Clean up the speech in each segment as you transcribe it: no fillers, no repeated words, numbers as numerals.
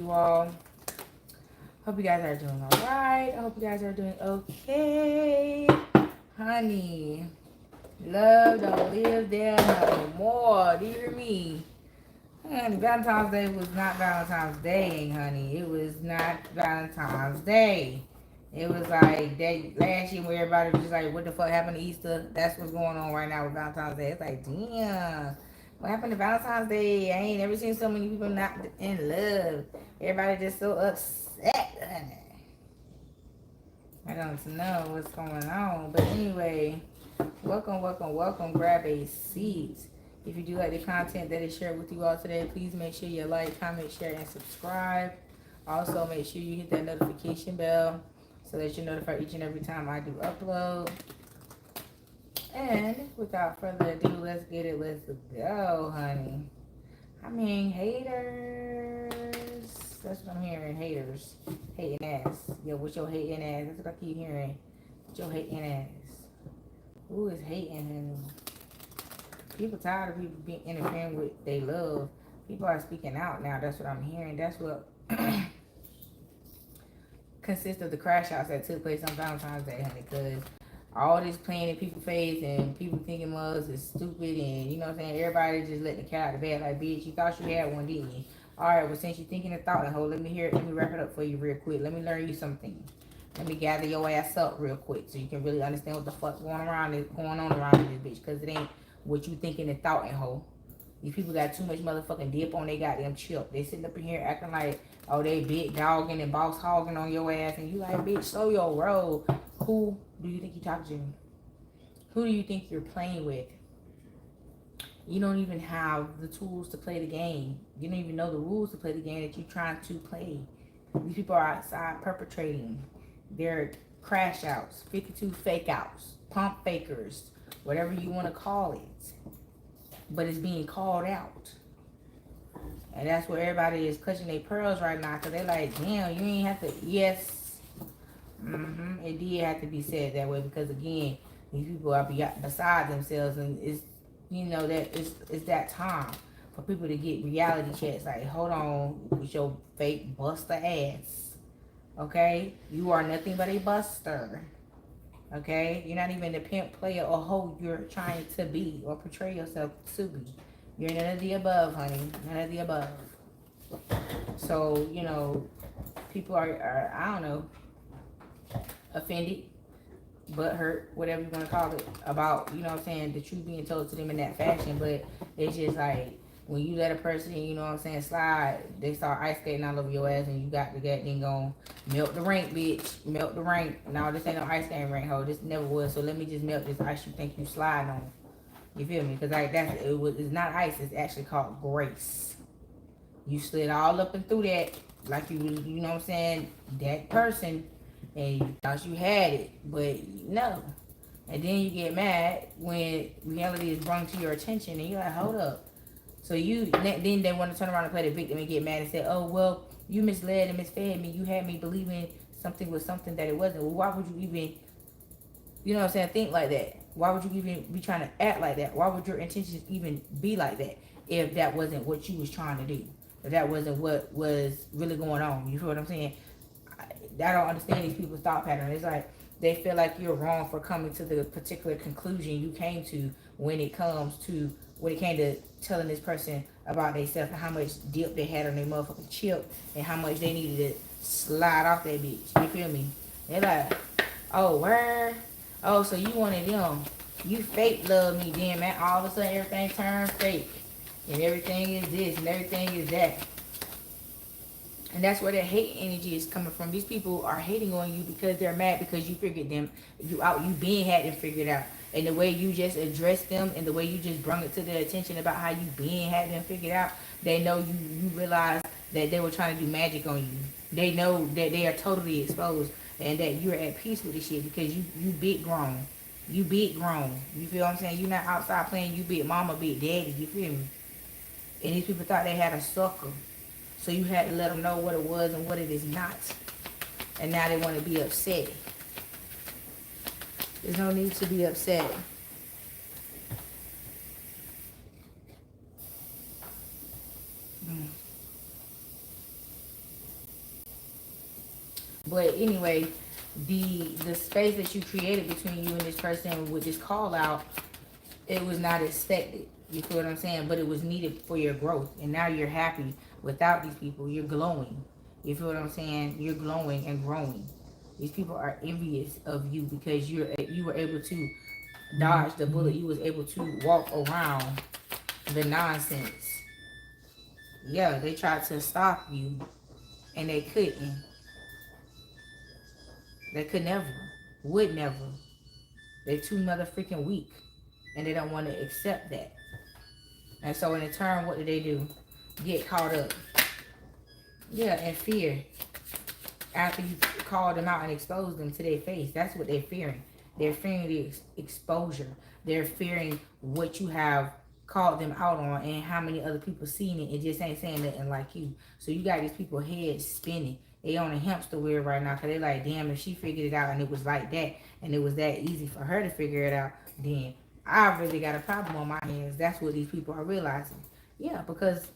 You all. Hope you guys are doing all right. I hope you guys are doing okay. Honey, love don't live there no more. Do you hear me? Honey, Valentine's Day was not Valentine's Day, honey. It was not Valentine's Day. It was like that last year where everybody was just like, what the fuck happened to Easter? That's what's going on right now with Valentine's Day. It's like, damn. What happened to Valentine's Day? I ain't never seen so many people not in love. Everybody just so upset, honey. I don't know what's going on. But anyway, welcome, welcome, welcome. Grab a seat. If you do like the content that is shared with you all today, please make sure you like, comment, share, and subscribe. Also, make sure you hit that notification bell so that you're notified each and every time I do upload. And without further ado, let's get it. Let's go, honey. I mean, haters. That's what I'm hearing. Haters. Hating ass. Yo, what's your hating ass? That's what I keep hearing. What's your hating ass? Who is hating him? People tired of people being interfering with they love. People are speaking out now. That's what I'm hearing. That's what consists of the crash outs that took place on Valentine's Day, honey. Because all this playing in people's face and people thinking mugs is stupid and you know what I'm saying? Everybody just letting the cat out of bed like, bitch, you thought you had one, didn't you? Alright, well since you're thinking a thought and hold, let me hear it. Let me wrap it up for you real quick. Let me learn you something. Let me gather your ass up real quick so you can really understand what the fuck going on around this bitch. Because it ain't what you thinking and thought and hoe. These people got too much motherfucking dip on they goddamn chip. They sitting up in here acting like, oh, they big dogging and boss hogging on your ass. And you like, bitch, slow your roll. Who do you think you talking to? Who do you think you're playing with? You don't even have the tools to play the game. You don't even know the rules to play the game that you're trying to play. These people are outside perpetrating their crash outs, 52 fake outs, pump fakers, whatever you want to call it. But it's being called out. And that's where everybody is clutching their pearls right now because they're like, damn, you ain't have to. Yes. It did have to be said that way because, again, these people are beside themselves and it's, you know, that it's that time for people to get reality checks. Like, hold on with your fake buster ass. Okay? You are nothing but a buster. Okay? You're not even the pimp player or hoe you're trying to be or portray yourself to be. You're none of the above, honey. None of the above. So, you know, people are I don't know, offended, butthurt, whatever you want to call it, about, you know what I'm saying, the truth being told to them in that fashion. But it's just like, when you let a person, you know what I'm saying, slide, they start ice skating all over your ass and you got the goddamn gon' melt the rink, bitch. Melt the rink. No, this ain't no ice skating rink, ho. This never was. So let me just melt this ice you think you sliding on. You feel me? Because like it's not ice. It's actually called grace. You slid all up and through that like you know what I'm saying, that person, and you thought you had it, but no. And then you get mad when reality is brought to your attention and you're like, hold up. So then they want to turn around and play the victim and get mad and say, oh, well, you misled and misfed me. You had me believing something was something that it wasn't. Well, why would you even, you know what I'm saying, think like that? Why would you even be trying to act like that? Why would your intentions even be like that if that wasn't what you was trying to do? If that wasn't what was really going on? You feel what I'm saying? I don't understand these people's thought pattern. It's like they feel like you're wrong for coming to the particular conclusion you came to when it came to telling this person about themselves and how much dip they had on their motherfucking chip and how much they needed to slide off that bitch. You feel me? They're like, oh, where? Oh, so you wanted them. You fake love me then, man. All of a sudden everything turns fake. And everything is this and everything is that. And that's where that hate energy is coming from. These people are hating on you because they're mad because you figured them out. You been had them figured out. And the way you just addressed them and the way you just brought it to their attention about how you been had them figured out, they know you realize that they were trying to do magic on you. They know that they are totally exposed and that you're at peace with this shit because you big grown. You big grown. You feel what I'm saying? You're not outside playing you big mama, big daddy. You feel me? And these people thought they had a sucker. So you had to let them know what it was and what it is not. And now they want to be upset. There's no need to be upset. But anyway, the space that you created between you and this person with this call out, it was not expected. You feel what I'm saying? But it was needed for your growth. And now you're happy without these people. You're glowing. You feel what I'm saying? You're glowing and growing. These people are envious of you because you were able to dodge the bullet. You was able to walk around the nonsense. Yeah, they tried to stop you and they couldn't. They could never. Would never. They're too motherfucking weak. And they don't want to accept that. And so in turn, what do? Get caught up. Yeah, and fear. After you call them out and expose them to their face, that's what they're fearing. They're fearing the exposure. They're fearing what you have called them out on and how many other people seen it and just ain't saying nothing like you. So you got these people heads spinning. They on a hamster wheel right now because they like, damn, if she figured it out and it was like that and it was that easy for her to figure it out, then I really got a problem on my hands. That's what these people are realizing. Yeah, because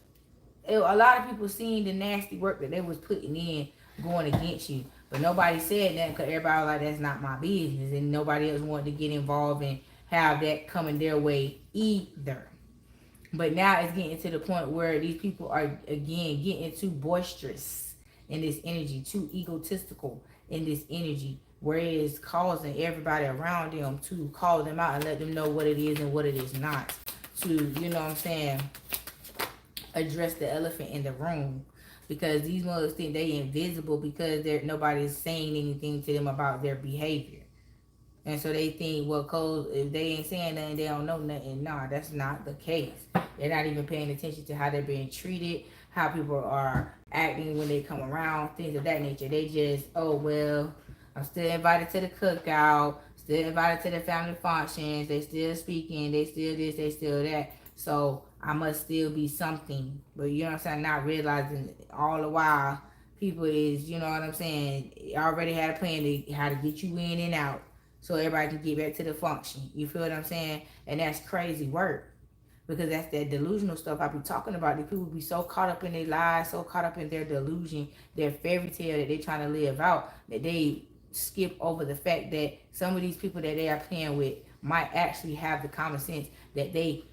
a lot of people seen the nasty work that they was putting in going against you. But nobody said that because everybody was like, that's not my business. And nobody else wanted to get involved and have that coming their way either. But now it's getting to the point where these people are, again, getting too boisterous in this energy, too egotistical in this energy, where it is causing everybody around them to call them out and let them know what it is and what it is not. To, you know what I'm saying, address the elephant in the room. Because these mothers think they invisible because nobody's saying anything to them about their behavior. And so they think, well, cause if they ain't saying nothing, they don't know nothing. Nah, that's not the case. They're not even paying attention to how they're being treated, how people are acting when they come around, things of that nature. They just, oh, well, I'm still invited to the cookout, still invited to the family functions, they still speaking, they still this, they still that. So I must still be something. But you know what I'm saying? Not realizing all the while people is, you know what I'm saying, already had a plan to how to get you in and out so everybody can get back to the function. You feel what I'm saying? And that's crazy work. Because that's that delusional stuff I be talking about. These people be so caught up in their lies, so caught up in their delusion, their fairy tale that they trying to live out, that they skip over the fact that some of these people that they are playing with might actually have the common sense that they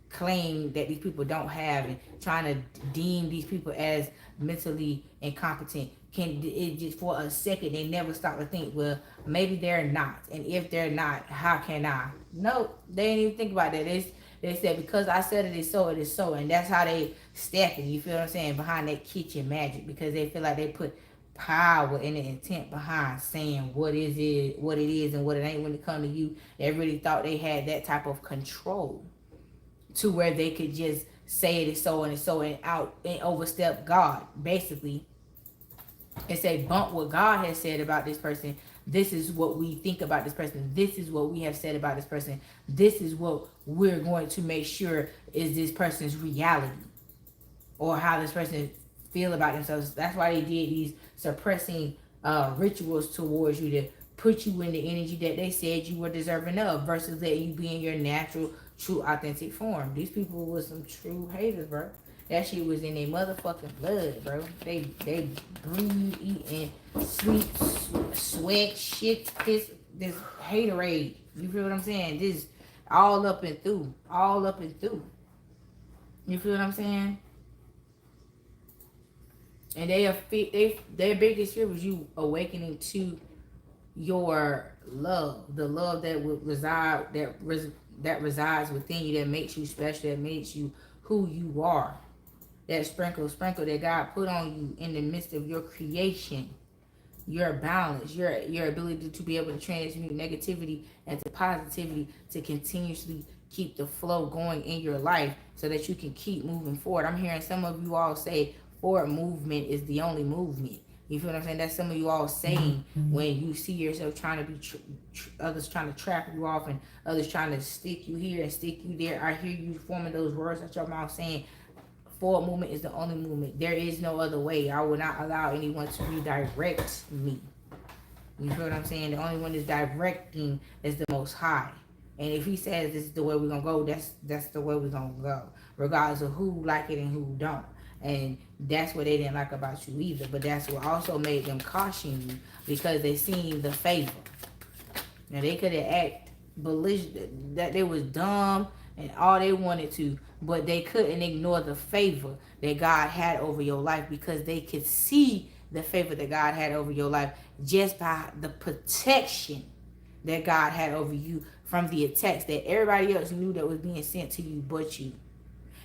claim that these people don't have, and trying to deem these people as mentally incompetent. Can it just for a second they never stop to think, well, maybe they're not, and if they're not, how can I? Nope, they didn't even think about that. They said, because I said it is so, it is so. And that's how they stepping, you feel what I'm saying, behind that kitchen magic. Because they feel like they put power and the intent behind saying what it is and what it ain't when it comes to you. They really thought they had that type of control to where they could just say it is so and it's so and out and overstep God, basically. And say, bump what God has said about this person. This is what we think about this person. This is what we have said about this person. This is what we're going to make sure is this person's reality, or how this person feel about themselves. That's why they did these suppressing rituals towards you, to put you in the energy that they said you were deserving of, versus letting you be in your natural, true, authentic form. These people were some true haters, bro. That shit was in their motherfucking blood, bro. They breathe, eat, and sleep, sweat, shit, this haterade. You feel what I'm saying? This all up and through. All up and through. You feel what I'm saying? And their biggest fear was you awakening to your love. The love that would reside, that resides within you, that makes you special, that makes you who you are. That sprinkle that God put on you in the midst of your creation, your balance, your ability to be able to transmute negativity into positivity, to continuously keep the flow going in your life so that you can keep moving forward. I'm hearing some of you all say forward movement is the only movement. You feel what I'm saying? That's some of you all saying when you see yourself trying to be others trying to trap you off, and others trying to stick you here and stick you there. I hear you forming those words at your mouth saying, forward movement is the only movement. There is no other way. I will not allow anyone to redirect me. You feel what I'm saying? The only one that's directing is the Most High. And if he says this is the way we're going to go, that's the way we're going to go. Regardless of who like it and who don't. And that's what they didn't like about you either. But that's what also made them caution you, because they seen the favor. Now they could have acted belligerent, that they was dumb and all they wanted to, but they couldn't ignore the favor that God had over your life, because they could see the favor that God had over your life just by the protection that God had over you from the attacks that everybody else knew that was being sent to you but you.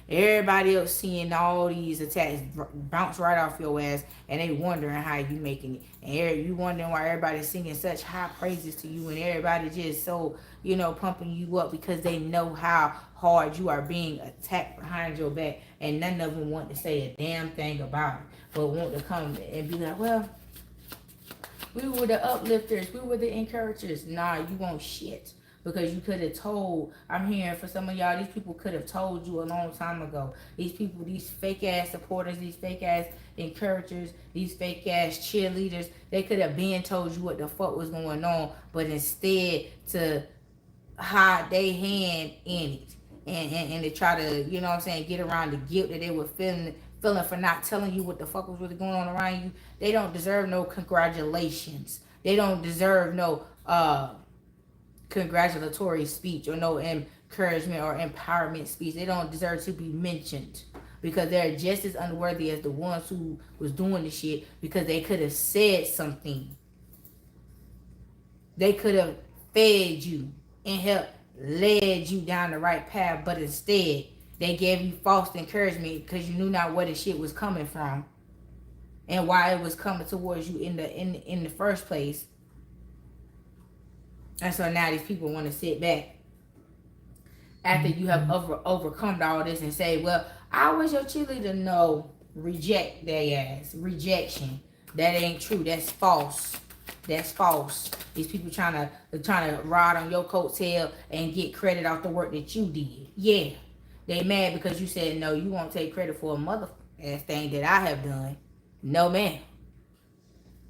Everybody else seeing all these attacks bounce right off your ass, and they wondering how you making it. And you wondering why everybody's singing such high praises to you, and everybody just so, pumping you up, because they know how hard you are being attacked behind your back, and none of them want to say a damn thing about it, but want to come and be like, well, we were the uplifters, we were the encouragers. Nah, you won't shit. Because you could have told, I'm hearing for some of y'all, these people could have told you a long time ago. These people, these fake ass supporters, these fake ass encouragers, these fake ass cheerleaders, they could have been told you what the fuck was going on, but instead to hide their hand in it and to try to, get around the guilt that they were feeling for not telling you what the fuck was really going on around you. They don't deserve no congratulations. They don't deserve no congratulatory speech or no encouragement or empowerment speech. They don't deserve to be mentioned, because they're just as unworthy as the ones who was doing the shit, because they could have said something. They could have fed you and helped led you down the right path, but instead they gave you false encouragement because you knew not where the shit was coming from and why it was coming towards you in the first place. And so now these people want to sit back after you have overcome all this and say, well, I was your cheerleader. No, reject their ass. Rejection. That ain't true. That's false. That's false. These people trying to ride on your coattail and get credit off the work that you did. Yeah. They mad because you said, no, you won't take credit for a mother ass thing that I have done. No, ma'am.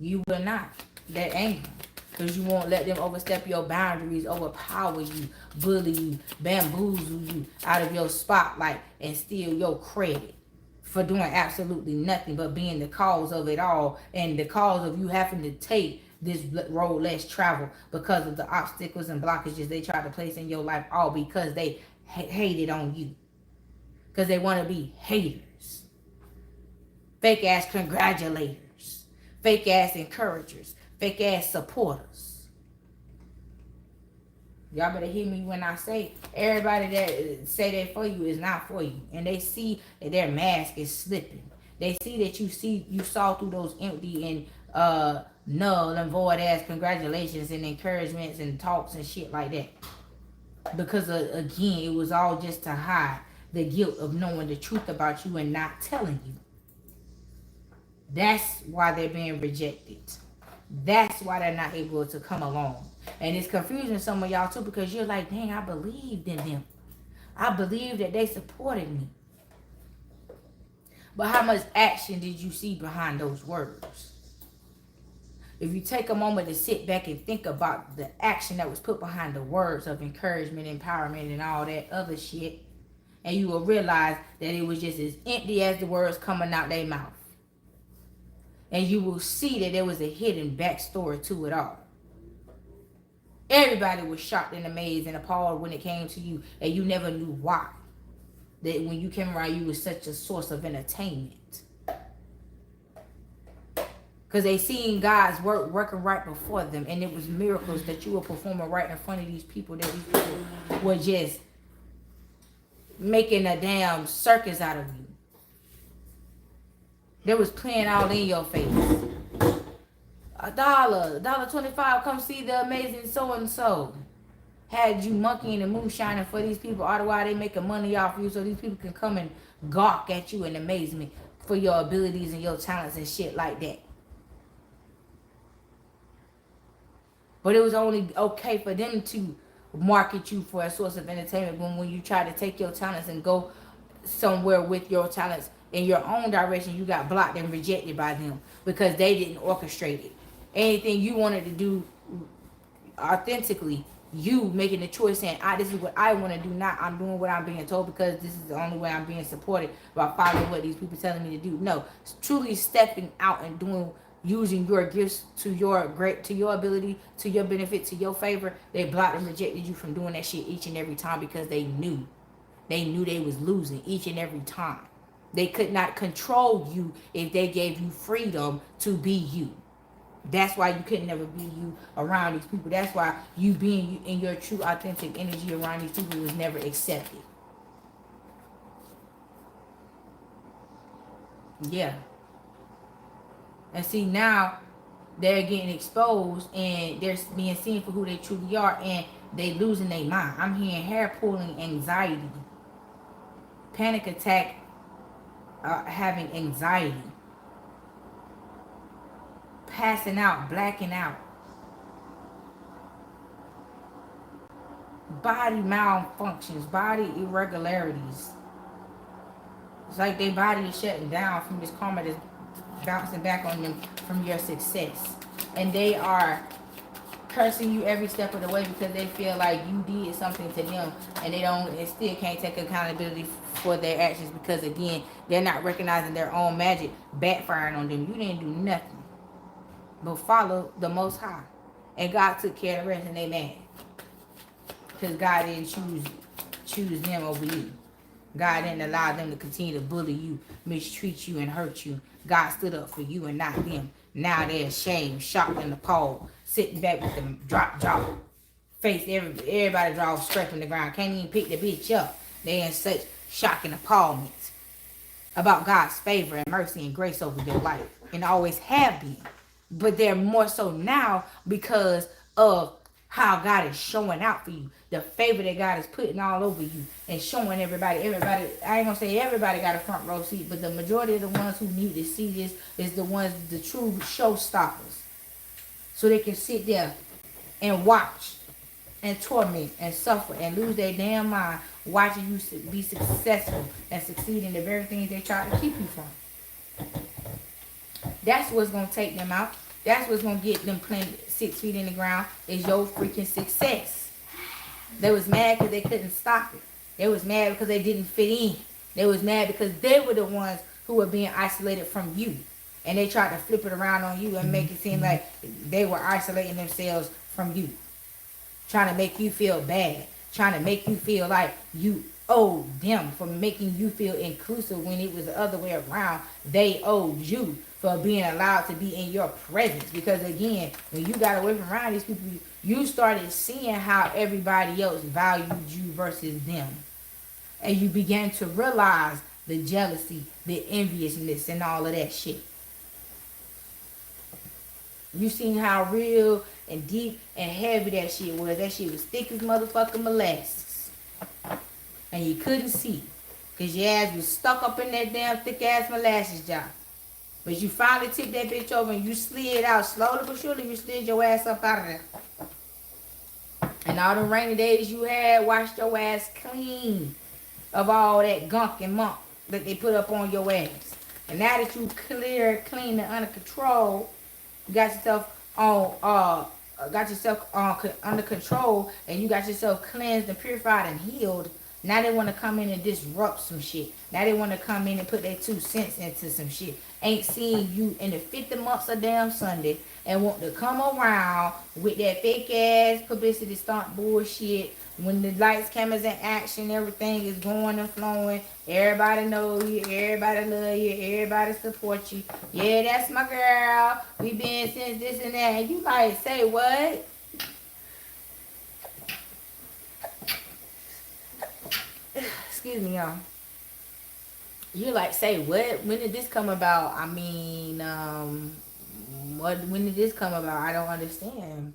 You will not. That ain't. Because you won't let them overstep your boundaries, overpower you, bully you, bamboozle you out of your spotlight and steal your credit for doing absolutely nothing but being the cause of it all, and the cause of you having to take this road less traveled because of the obstacles and blockages they try to place in your life, all because they hated on you. Because they want to be haters. Fake ass congratulators. Fake ass encouragers. Fake ass supporters. Y'all better hear me when I say everybody that say that for you is not for you. And they see that their mask is slipping. They see that you saw through those empty and null and void ass congratulations and encouragements and talks and shit like that. Because again, it was all just to hide the guilt of knowing the truth about you and not telling you. That's why they're being rejected. That's why they're not able to come along. And it's confusing some of y'all too, because you're like, dang, I believed in them. I believed that they supported me. But how much action did you see behind those words? If you take a moment to sit back and think about the action that was put behind the words of encouragement, empowerment, and all that other shit, and you will realize that it was just as empty as the words coming out their mouth. And you will see that there was a hidden backstory to it all. Everybody was shocked and amazed and appalled when it came to you, and you never knew why. That when you came around, you was such a source of entertainment. Because they seen God's work working right before them, and it was miracles that you were performing right in front of these people, that these people were just making a damn circus out of you. They was playing all in your face. $1.25, come see the amazing so-and-so. Had you monkeying and moonshining for these people, otherwise they making money off you so these people can come and gawk at you in amazement for your abilities and your talents and shit like that. But it was only okay for them to market you for a source of entertainment when you try to take your talents and go somewhere with your talents in your own direction, you got blocked and rejected by them because they didn't orchestrate it. Anything you wanted to do authentically, you making the choice saying, this is what I want to do, not I'm doing what I'm being told because this is the only way I'm being supported by following what these people telling me to do. No, it's truly stepping out and doing, using your gifts to your ability, to your benefit, to your favor. They blocked and rejected you from doing that shit each and every time because they knew they was losing each and every time. They could not control you if they gave you freedom to be you. That's why you could never be you around these people. That's why you being you in your true authentic energy around these people was never accepted. Yeah. And see, now they're getting exposed and they're being seen for who they truly are, and they losing their mind. I'm hearing hair pulling, anxiety, panic attack, having anxiety, passing out, blacking out, body malfunctions, body irregularities. It's like their body is shutting down from this karma that's bouncing back on them from your success. And they are cursing you every step of the way because they feel like you did something to them, and they still can't take accountability for their actions because, again, they're not recognizing their own magic backfiring on them. You didn't do nothing but follow the Most High, and God took care of the rest, and they mad because God didn't choose them over you. God didn't allow them to continue to bully you, mistreat you, and hurt you. God stood up for you and not them. Now they're ashamed, shocked, and appalled, sitting back with them drop jaw, face everybody jaw scraping the ground, can't even pick the bitch up. They're in such shock and appallment about God's favor and mercy and grace over their life, and always have been. But they're more so now because of how God is showing out for you. The favor that God is putting all over you and showing everybody, I ain't gonna say everybody got a front row seat, but the majority of the ones who need to see this is the ones, the true showstoppers. So they can sit there and watch and torment and suffer and lose their damn mind watching you be successful and succeed in the very things they try to keep you from. That's what's going to take them out. That's what's going to get them planted 6 feet in the ground, is your freaking success. They was mad because they couldn't stop it. They was mad because they didn't fit in. They was mad because they were the ones who were being isolated from you. And they tried to flip it around on you and make it seem like they were isolating themselves from you. Trying to make you feel bad. Trying to make you feel like you owe them for making you feel inclusive when it was the other way around. They owed you for being allowed to be in your presence. Because again, when you got away from around these people, you started seeing how everybody else valued you versus them. And you began to realize the jealousy, the enviousness, and all of that shit. You seen how real and deep and heavy that shit was. That shit was thick as motherfucking molasses. And you couldn't see. Because your ass was stuck up in that damn thick ass molasses jar. But you finally tipped that bitch over and you slid out slowly but surely. You slid your ass up out of there. And all the rainy days you had, washed your ass clean of all that gunk and muck that they put up on your ass. And now that you clear, clean, and under control, you got yourself on under control, and you got yourself cleansed and purified and healed. Now they want to come in and disrupt some shit. Now they want to come in and put their 2 cents into some shit. Ain't seen you in the 50 months of damn Sunday and want to come around with that fake ass publicity stunt bullshit. When the lights, cameras, and action, everything is going and flowing. Everybody know you, everybody love you, everybody support you. Yeah, that's my girl. We been since this and that. And you like, say what? Excuse me, y'all. You like, say what? When did this come about? I mean, when did this come about? I don't understand.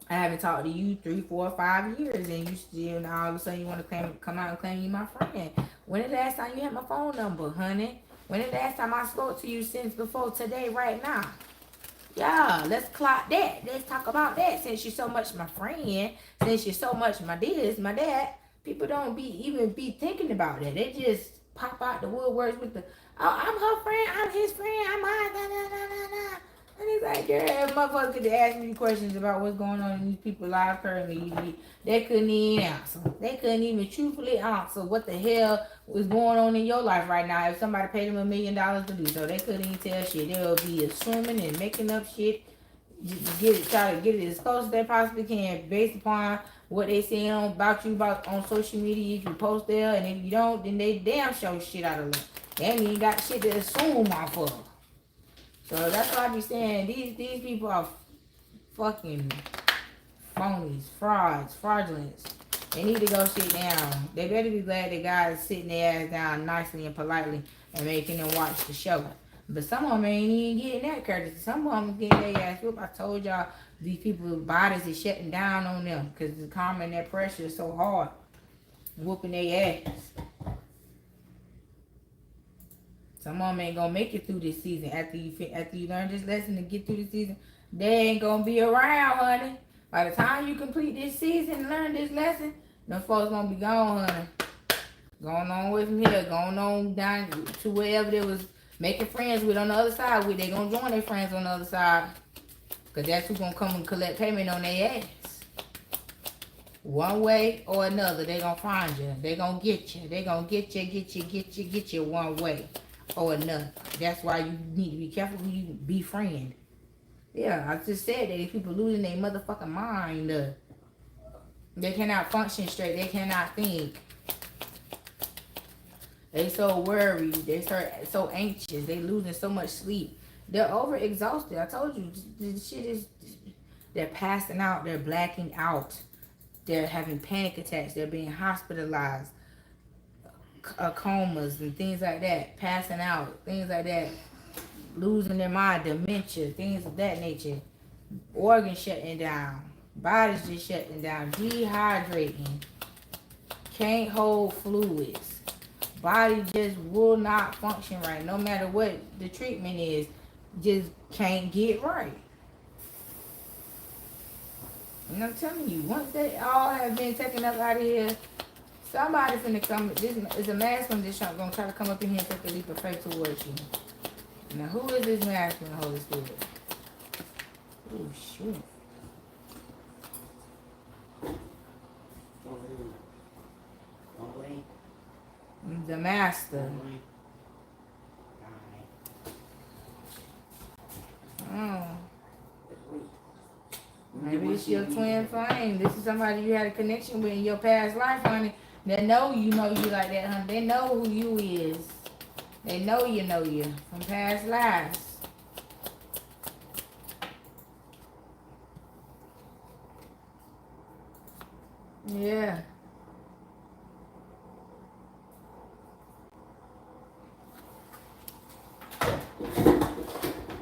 I haven't talked to you 3, 4, 5 years, and you still now all of a sudden you want to come out and claim you my friend. When the last time you had my phone number, honey? When the last time I spoke to you since before today, right now? Yeah, let's clock that. Let's talk about that. Since you're so much my friend, since you're so much my this, my that, people don't even be thinking about that. They just pop out the woodworks with the, oh, I'm her friend, I'm his friend, I'm mine, nah, nah, nah, nah, nah. And he's like, Like, girl, motherfuckers could ask me questions about what's going on in these people's lives currently. They couldn't even answer. They couldn't even truthfully answer what the hell was going on in your life right now. If somebody paid them $1 million to do so, they couldn't even tell shit. They'll be assuming and making up shit. Try to get it as close as they possibly can based upon what they saying about you on social media. If you post there, and if you don't, then they damn show shit out of them. They ain't even got shit to assume off of. So that's why I be saying these people are fucking phonies, frauds, fraudulence. They need to go sit down. They better be glad that God is sitting their ass down nicely and politely and making them watch the show. But some of them ain't even getting that courtesy. Some of them getting their ass whooped. I told y'all these people's bodies is shutting down on them because the karma and that pressure is so hard, whooping their ass. Some of them ain't gonna make it through this season. After you learn this lesson and get through the season, they ain't gonna be around, honey. By the time you complete this season and learn this lesson, them folks gonna be gone, honey. Going on with from here, going on down to wherever they was making friends with on the other side. They gonna join their friends on the other side, cause that's who's gonna come and collect payment on their ass. One way or another, they gonna find you. They gonna get you. They gonna get you one way or another. That's why you need to be careful who you befriend. Yeah, I just said that if people losing their motherfucking mind, they cannot function straight. They cannot think. They so worried. They so anxious. They losing so much sleep. They're overexhausted. I told you, this shit is. They're passing out. They're blacking out. They're having panic attacks. They're being hospitalized. Comas and things like that. Passing out. Things like that. Losing their mind. Dementia. Things of that nature. Organs shutting down. Bodies just shutting down. Dehydrating. Can't hold fluids. Body just will not function right. No matter what the treatment is. Just can't get right. And I'm telling you, once they all have been taken up out of here, somebody finna come. This is a masculine just gonna try to come up in here and take a leap of faith towards you. Now, who is this masculine Holy Spirit? Oh, shoot. The master. Oh. Maybe it's your twin flame. This is somebody you had a connection with in your past life, honey. They know you like that, honey. They know who you is. They know you from past lives. Yeah.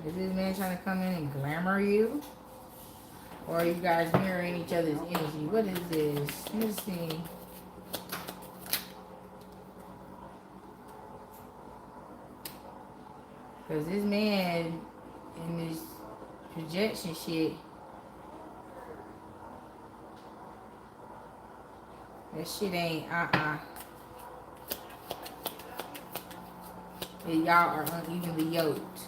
Is this man trying to come in and glamour you? Or are you guys mirroring each other's energy? What is this? Let's see. Because this man in this projection shit, that shit ain't Y'all are unevenly yoked.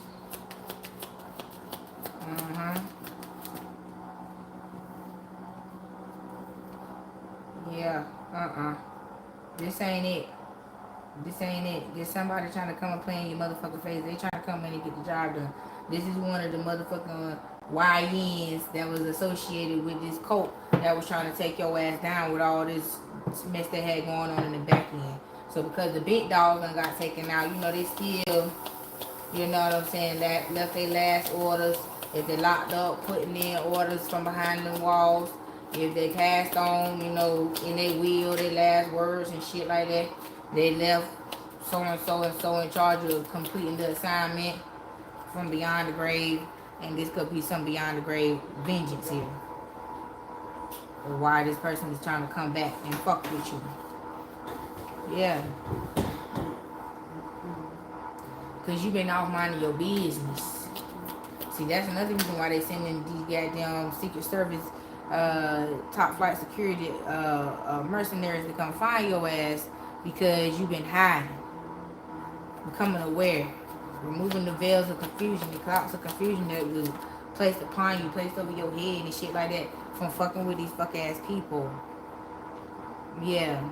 Yeah, This ain't it. This ain't it. There's somebody trying to come and play in your motherfucking face. They trying to come in and get the job done. This is one of the motherfucking YNs that was associated with this cult that was trying to take your ass down with all this mess they had going on in the back end. So because the big dogs done got taken out, they still, you know what I'm saying, that left their last orders. If they locked up, putting in orders from behind them walls. If they passed on, in their will, their last words and shit like that, they left so-and-so and so in charge of completing the assignment from beyond the grave. And this could be some beyond the grave vengeance here. Or why this person is trying to come back and fuck with you. Yeah. Because you've been off minding your business. See, that's another reason why they sending these goddamn Secret Service top flight security mercenaries to come find your ass, because you've been hiding, becoming aware, removing the veils of confusion, the clouds of confusion that was placed upon you, placed over your head and shit like that from fucking with these fuck ass people. Yeah.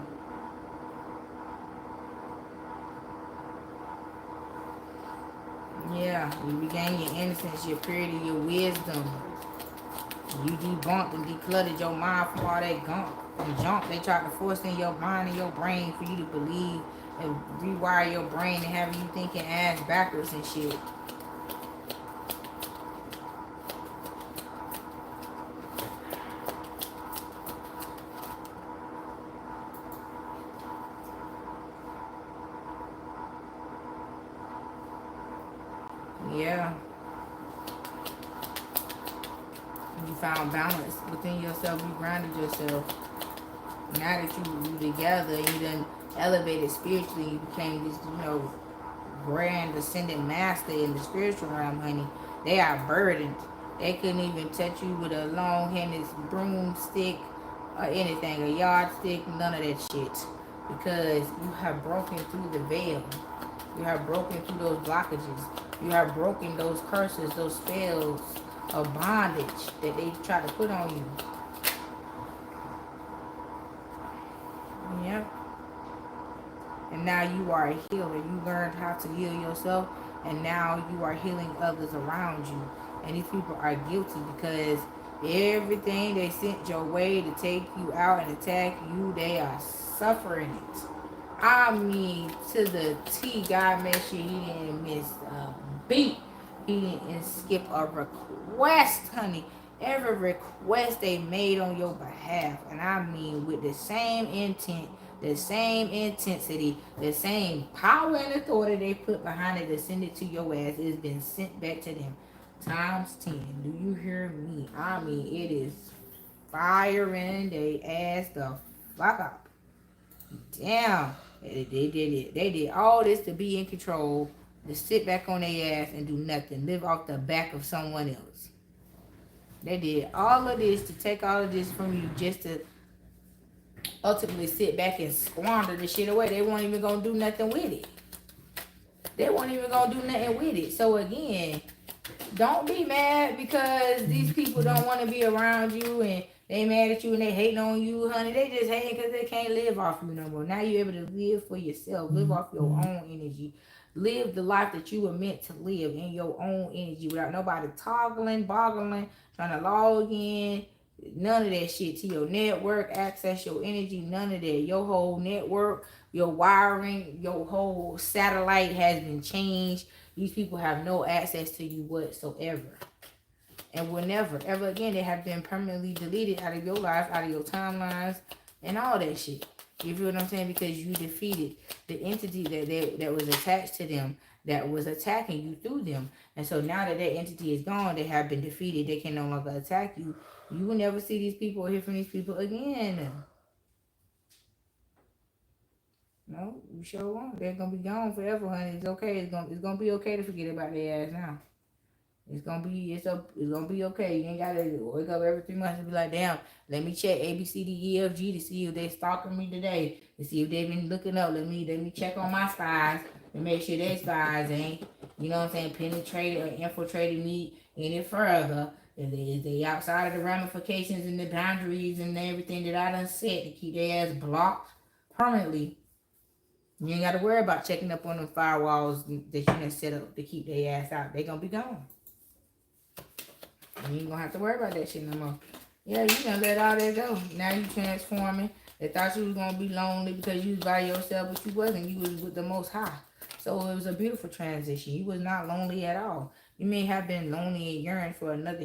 Yeah. You regain your innocence, your purity, your wisdom. You debunked and decluttered your mind from all that gunk and junk they tried to force in your mind and your brain for you to believe and rewire your brain and have you thinking ass backwards and shit. Yeah. You found balance within yourself. You grounded yourself. Now that you together, you done elevated spiritually. You became this, grand ascendant master in the spiritual realm, honey. They are burdened. They couldn't even touch you with a long-handed broomstick or anything, a yardstick, none of that shit. Because you have broken through the veil. You have broken through those blockages. You have broken those curses, those spells of bondage that they try to put on you. Yep. And now you are a healer. You learned how to heal yourself, and now you are healing others around you. And these people are guilty because everything they sent your way to take you out and attack you, they are suffering it. I mean, to the T, God made sure he didn't miss a beat. He didn't skip a request, honey. Every request they made on your behalf, and I mean with the same intent, the same intensity, the same power and authority they put behind it to send it to your ass, it's been sent back to them times 10. Do you hear me? I mean, it is firing they ass the fuck up. Damn. They did it. They did all this to be in control, to sit back on their ass and do nothing, live off the back of someone else. They did all of this to take all of this from you just to ultimately sit back and squander the shit away. They weren't even gonna do nothing with it. They weren't even gonna do nothing with it. So again, don't be mad because these people don't want to be around you and they mad at you and they hating on you, honey. They just hating because they can't live off you no more. Now you're able to live for yourself. Live off your own energy. Live the life that you were meant to live in your own energy without nobody toggling, boggling, trying to log in. None of that shit to your network, access your energy, none of that. Your whole network, your wiring, your whole satellite has been changed. These people have no access to you whatsoever. And will never, ever again, they have been permanently deleted out of your life, out of your timelines, and all that shit. You feel what I'm saying? Because you defeated the entity that was attached to them, that was attacking you through them. And so now that entity is gone, they have been defeated. They can no longer attack you. You will never see these people or hear from these people again. No, you sure won't. They're gonna be gone forever, honey. It's okay. It's gonna be okay to forget about their ass now. It's gonna be okay. You ain't gotta wake up every 3 months and be like, damn, let me check A B C D E F G to see if they stalking me today. To see if they've been looking up. Let me check on my spies and make sure their spies ain't, you know what I'm saying, penetrated or infiltrated me any further. If they outside of the ramifications and the boundaries and everything that I done set to keep their ass blocked permanently. You ain't gotta worry about checking up on them firewalls that you done set up to keep their ass out. They gonna be gone. You ain't gonna have to worry about that shit no more. Yeah, you done let all that go. Now you transforming. They thought you was gonna be lonely because you was by yourself, but you wasn't. You was with the Most High. So it was a beautiful transition. You was not lonely at all. You may have been lonely and yearned for another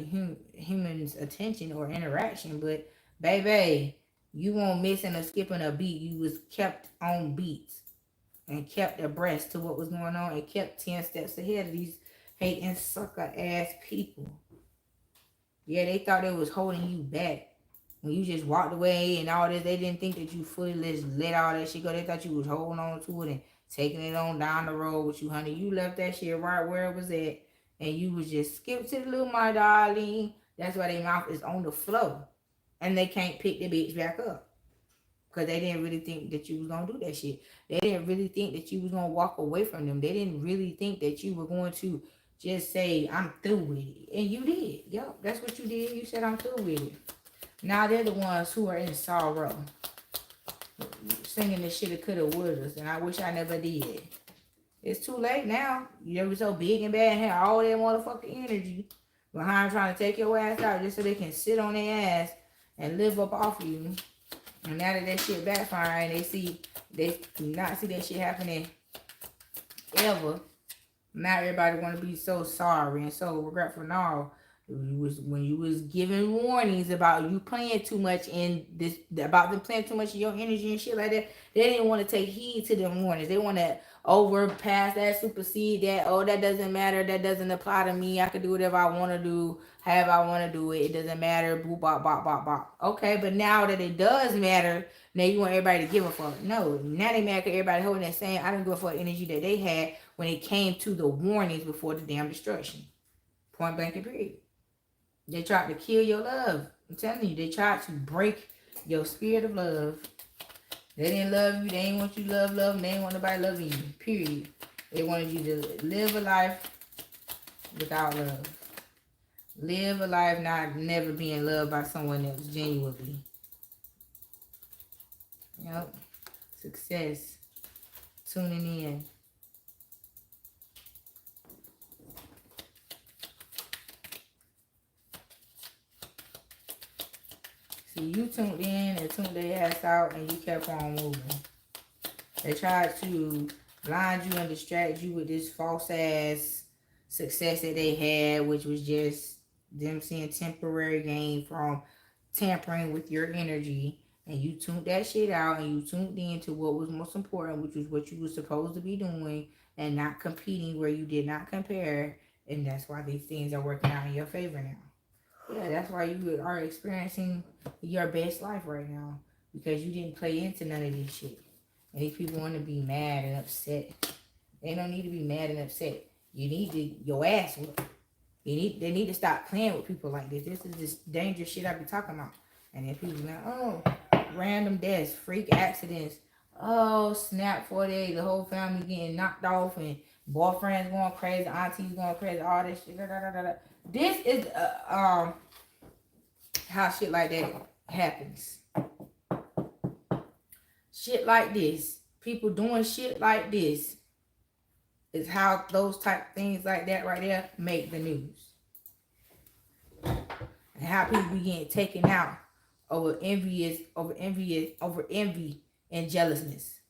human's attention or interaction, but baby, you won't missing or skipping a beat. You was kept on beats and kept abreast to what was going on and kept 10 steps ahead of these hating sucker ass people. Yeah, they thought it was holding you back. When you just walked away and all this, they didn't think that you fully let all that shit go. They thought you was holding on to it and taking it on down the road with you, honey. You left that shit right where it was at. And you was just skip to the little, my darling. That's why their mouth is on the floor. And they can't pick the bitch back up. Because they didn't really think that you was going to do that shit. They didn't really think that you was going to walk away from them. They didn't really think that you were going to Just say, I'm through with it. And you did. Yep, that's what you did. You said, I'm through with it. Now they're the ones who are in sorrow. Singing this shit that coulda, woulda, and I wish I never did. It's too late now. You ever so big and bad and had all that motherfucking energy behind trying to take your ass out just so they can sit on their ass and live up off you. And now that shit backfiring, they do not see that shit happening ever. Now everybody want to be so sorry and so regretful. No, when you was giving warnings about you playing too much in this, about them playing too much of your energy and shit like that, they didn't want to take heed to them warnings. They want to overpass that, supersede that. Oh, that doesn't matter. That doesn't apply to me. I can do whatever I want to do, however I want to do it. It doesn't matter. Boop, bop, bop, bop, bop. Okay, but now that it does matter, now you want everybody to give a fuck. No, now they mad because everybody holding that same I don't give a fuck energy that they had when it came to the warnings before the damn destruction. Point blank and period. They tried to kill your love. I'm telling you, they tried to break your spirit of love. They didn't love you. They didn't want you to love them. They didn't want nobody loving you. Period. They wanted you to live a life without love. Live a life never being loved by someone else genuinely. Yep. Success. Tuning in. See, you tuned in and tuned their ass out and you kept on moving. They tried to blind you and distract you with this false ass success that they had, which was just them seeing temporary gain from tampering with your energy. And you tuned that shit out and you tuned in to what was most important, which was what you were supposed to be doing and not competing where you did not compare. And that's why these things are working out in your favor now. Yeah, that's why you are experiencing your best life right now. Because you didn't play into none of this shit. And these people want to be mad and upset. They don't need to be mad and upset. You need to, your ass whooped. They need to stop playing with people like this. This is this dangerous shit I be talking about. And then people like, oh, random deaths, freak accidents. Oh, snap 48, the whole family getting knocked off and boyfriends going crazy, aunties going crazy, all this shit. Da, da, da, da. This is how shit like that happens. Shit like this, people doing shit like this is how those type things like that right there make the news. And how people be getting taken out over envy and jealousness.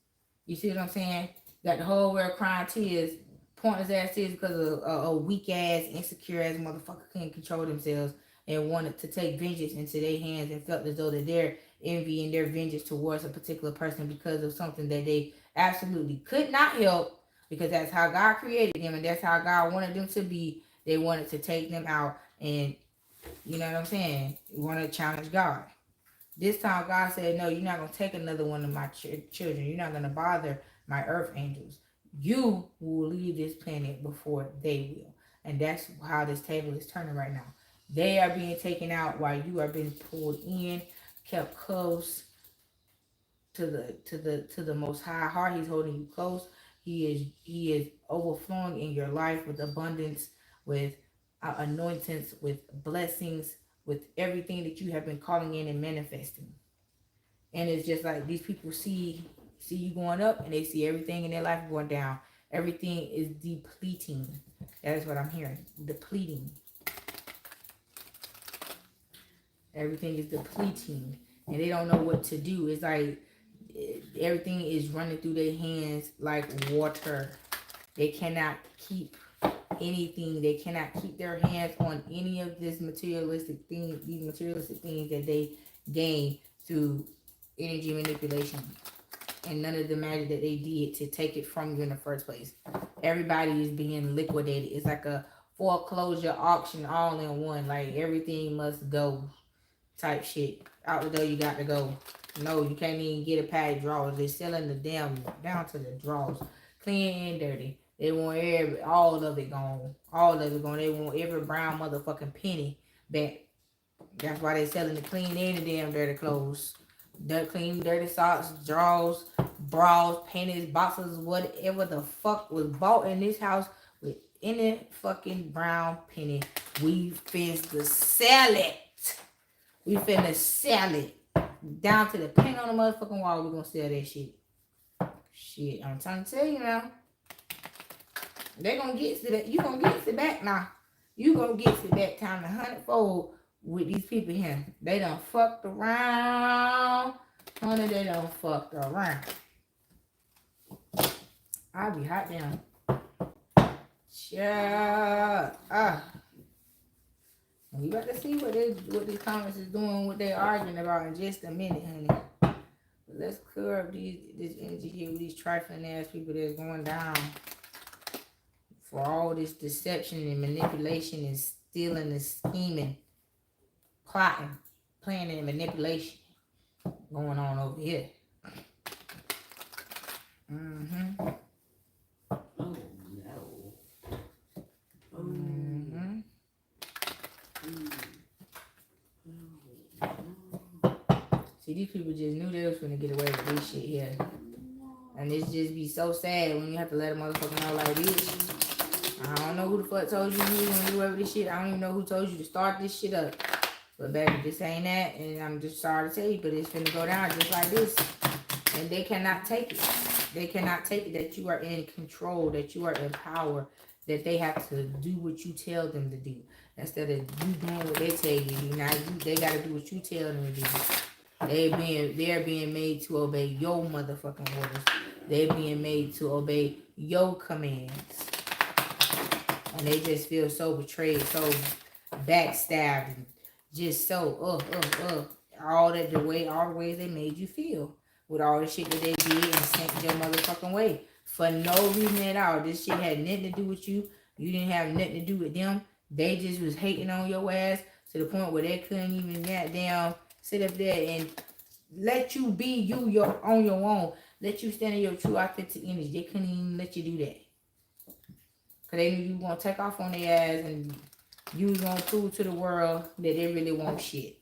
You see what I'm saying? Got the whole world crying tears, pointless ass tears because of a weak ass, insecure ass motherfucker couldn't control themselves and wanted to take vengeance into their hands and felt as though that they're envying their vengeance towards a particular person because of something that they absolutely could not help, because that's how God created them and that's how God wanted them to be. They wanted to take them out, and you know what I'm saying? You want to challenge God. This time God said, no, you're not going to take another one of my children. You're not going to bother my earth angels. You will leave this planet before they will. And that's how this table is turning right now. They are being taken out while you are being pulled in, kept close to the Most High heart. He's holding you close. He is overflowing in your life with abundance, with anointings, with blessings, with everything that you have been calling in and manifesting. And it's just like these people see you going up and they see everything in their life going down. Everything is depleting. That is what I'm hearing. Depleting. Everything is depleting. And they don't know what to do. It's like everything is running through their hands like water. They cannot keep anything. They cannot keep their hands on any of this materialistic things, these materialistic things that they gain through energy manipulation, and none of the magic that they did to take it from you in the first place. Everybody is being liquidated. It's like a foreclosure auction all in one. Like everything must go type shit. Out the door you got to go. No, you can't even get a pack of drawers. They're selling the damn down to the drawers. Clean and dirty. They want all of it gone. All of it gone. They want every brown motherfucking penny back. That's why they selling the clean and the damn dirty clothes. Clean, dirty socks, drawers, bras, panties, boxes, whatever the fuck was bought in this house with any fucking brown penny. We finna sell it. We finna sell it. Down to the penny on the motherfucking wall, we gonna sell that shit. Shit, I'm trying to tell you now. They gonna get to that. You gonna get it back now. You gonna get it back time 100-fold with these people here. They done fucked around. Honey, they done fucked around. I'll be hot down. Shut up. We about to see what these comments is doing, what they arguing about in just a minute, honey. But let's clear up this energy here with these trifling ass people that's going down for all this deception and manipulation and stealing and scheming, plotting, planning and manipulation going on over here. Mm-hmm. Oh no. Mm-hmm. See, these people just knew they was gonna get away with this shit here. And it's just be so sad when you have to let a motherfucker know like this. I don't know who the fuck told you was gonna do over this shit. I don't even know who told you to start this shit up. But baby, this ain't that. And I'm just sorry to tell you, but it's finna go down just like this. And they cannot take it. They cannot take it that you are in control, that you are in power, that they have to do what you tell them to do. Instead of you doing what they tell you to do. Now they gotta do what you tell them to do. They're being made to obey your motherfucking orders. They're being made to obey your commands. And they just feel so betrayed, so backstabbed, and just so all the ways they made you feel. With all the shit that they did and sent your motherfucking way. For no reason at all. This shit had nothing to do with you. You didn't have nothing to do with them. They just was hating on your ass to the point where they couldn't even goddamn sit up there and let you be you on your own. Let you stand in your true authentic energy. They couldn't even let you do that. Because they knew you were going to take off on their ass and you was going to prove to the world that they really want shit.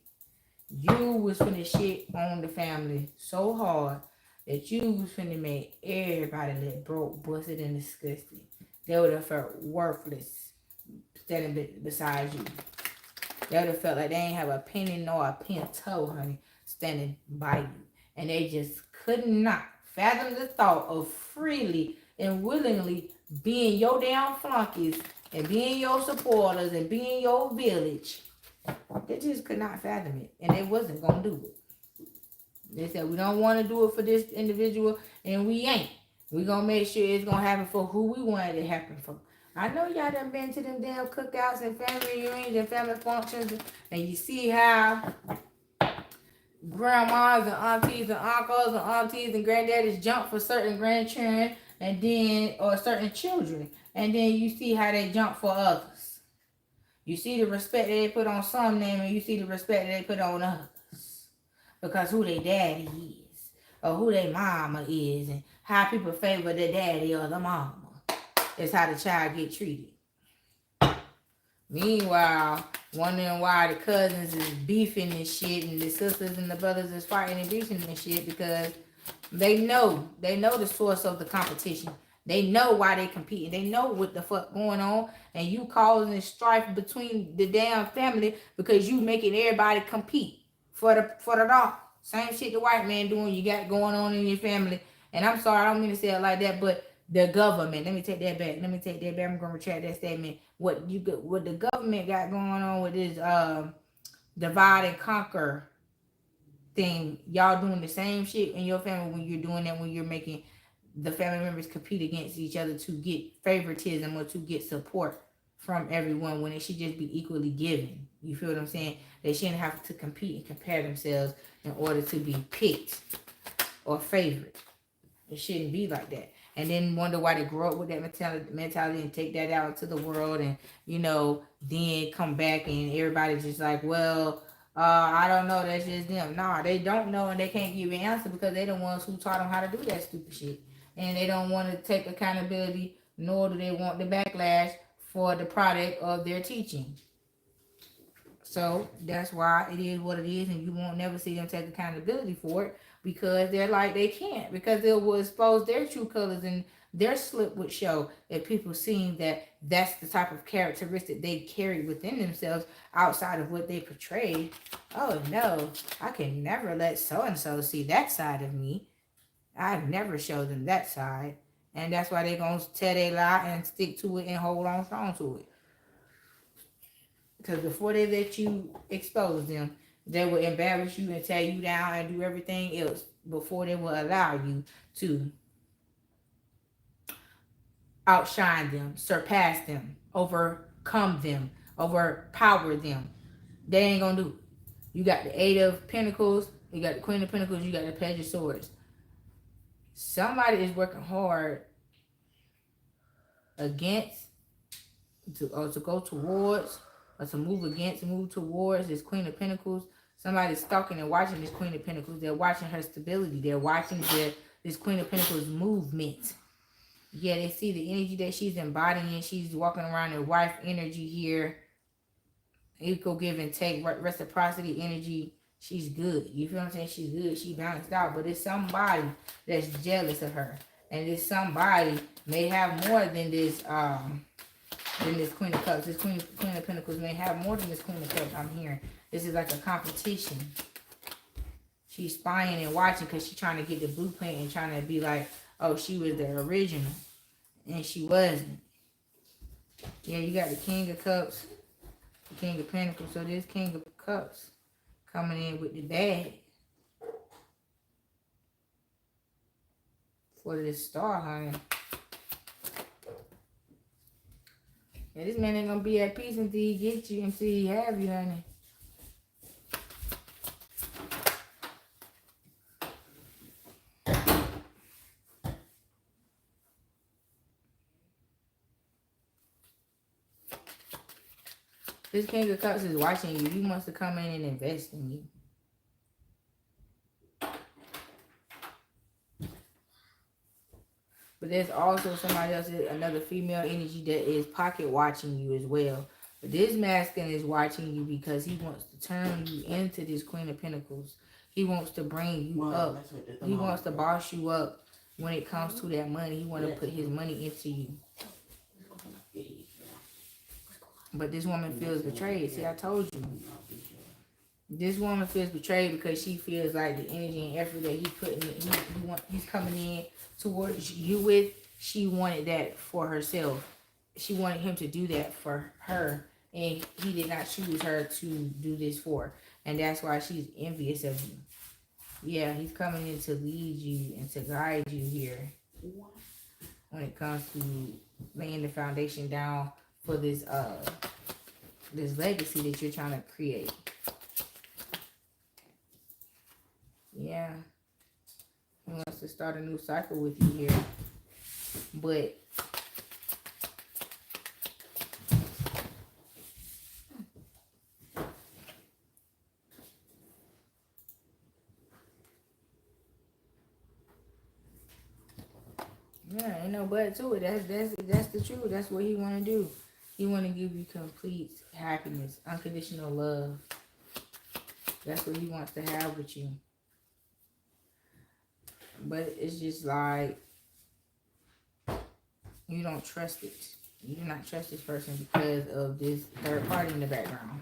You was finna shit on the family so hard that you was finna make everybody look broke, busted, and disgusted. They would have felt worthless standing beside you. They would have felt like they ain't have a penny nor a pin toe, honey, standing by you. And they just could not fathom the thought of freely and willingly being your damn flunkies and being your supporters and being your village. They just could not fathom it. And they wasn't going to do it. They said, we don't want to do it for this individual, and we ain't. We going to make sure it's going to happen for who we want it to happen for. I know y'all done been to them damn cookouts and family reunions and family functions, and you see how grandmas and aunties and uncles and aunties and granddaddies jump for certain grandchildren and then, or certain children. And then you see how they jump for others. You see the respect that they put on some name, and you see the respect that they put on others. Because who their daddy is, or who their mama is, and how people favor the daddy or the mama. Is how the child get treated. Meanwhile, wondering why the cousins is beefing and shit, and the sisters and the brothers is fighting and beefing and shit, because they know the source of the competition. They know why they competing. They know what the fuck going on, and you causing strife between the damn family because you making everybody compete for the dog. Same shit the white man doing. You got going on in your family. And I'm sorry, I don't mean to say it like that, but the government. Let me take that back. I'm gonna retract that statement. What the government got going on with this divide and conquer thing? Y'all doing the same shit in your family when you're doing that, when you're making the family members compete against each other to get favoritism or to get support from everyone, when it should just be equally given. You feel what I'm saying? They shouldn't have to compete and compare themselves in order to be picked or favored. It shouldn't be like that. And then wonder why they grow up with that mentality and take that out to the world, and then come back and everybody's just like, well, I don't know, that's just them. Nah, they don't know, and they can't give an answer because they're the ones who taught them how to do that stupid shit. And they don't want to take accountability, nor do they want the backlash for the product of their teaching. So that's why it is what it is, and you won't never see them take accountability for it, because they're like, they can't, because it will expose their true colors and Their slip would show if people seeing that that's the type of characteristic they carry within themselves outside of what they portray. Oh no, I can never let so and so see that side of me. I've never showed them that side. And that's why they're going to tell they lie and stick to it and hold on strong to it. Because before they let you expose them, they will embarrass you and tear you down and do everything else before they will allow you to outshine them, surpass them, overcome them, overpower them. They ain't going to do it. You got the Eight of Pentacles, you got the Queen of Pentacles, you got the Page of Swords. Somebody is working hard against, to go towards, or to move against, move towards this Queen of Pentacles. Somebody's stalking and watching this Queen of Pentacles. They're watching her stability. They're watching this Queen of Pentacles movement. Yeah, they see the energy that she's embodying. She's walking around in wife energy here. Equal give and take, reciprocity energy. She's good. You feel what I'm saying? She's good. She balanced out. But it's somebody that's jealous of her. And this somebody may have more than this Queen of Cups. This Queen of Pentacles may have more than this Queen of Cups. I'm hearing. This is like a competition. She's spying and watching because she's trying to get the blueprint and trying to be like, oh, she was the original. And she wasn't. Yeah, you got the King of Cups, the King of Pentacles. So this King of Cups coming in with the bag for this star, honey. Yeah, this man ain't gonna be at peace until he get you, until he have you, honey. This King of Cups is watching you. You must have come in and invest in you. But there's also somebody else, another female energy that is pocket watching you as well. But this masculine is watching you because he wants to turn you into this Queen of Pentacles. He wants to bring you up. He wants to boss you up when it comes to that money. He wants to put his money into you. But this woman feels betrayed. See, I told you. This woman feels betrayed because she feels like the energy and effort that he's coming in towards you with, she wanted that for herself. She wanted him to do that for her, and he did not choose her to do this for. And that's why she's envious of you. Yeah, he's coming in to lead you and to guide you here when it comes to laying the foundation down for this this legacy that you're trying to create. Yeah. He wants to start a new cycle with you here. But yeah, ain't no but to it. That's the truth. That's what he want to do. He want to give you complete happiness, unconditional love. That's what he wants to have with you. But it's just like you don't trust it. You do not trust this person because of this third party in the background.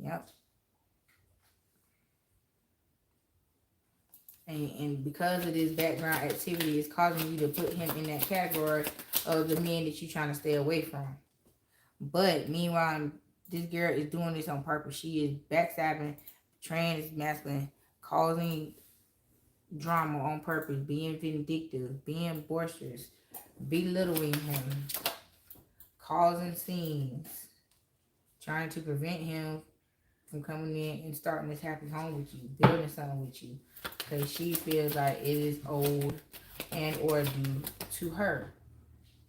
Yep. And because of this background activity, it's causing you to put him in that category of the men that you're trying to stay away from. But meanwhile, this girl is doing this on purpose. She is backstabbing, betraying this masculine, causing drama on purpose, being vindictive, being boisterous, belittling him, causing scenes, trying to prevent him from coming in and starting this happy home with you, building something with you, because she feels like it is owed and or due to her.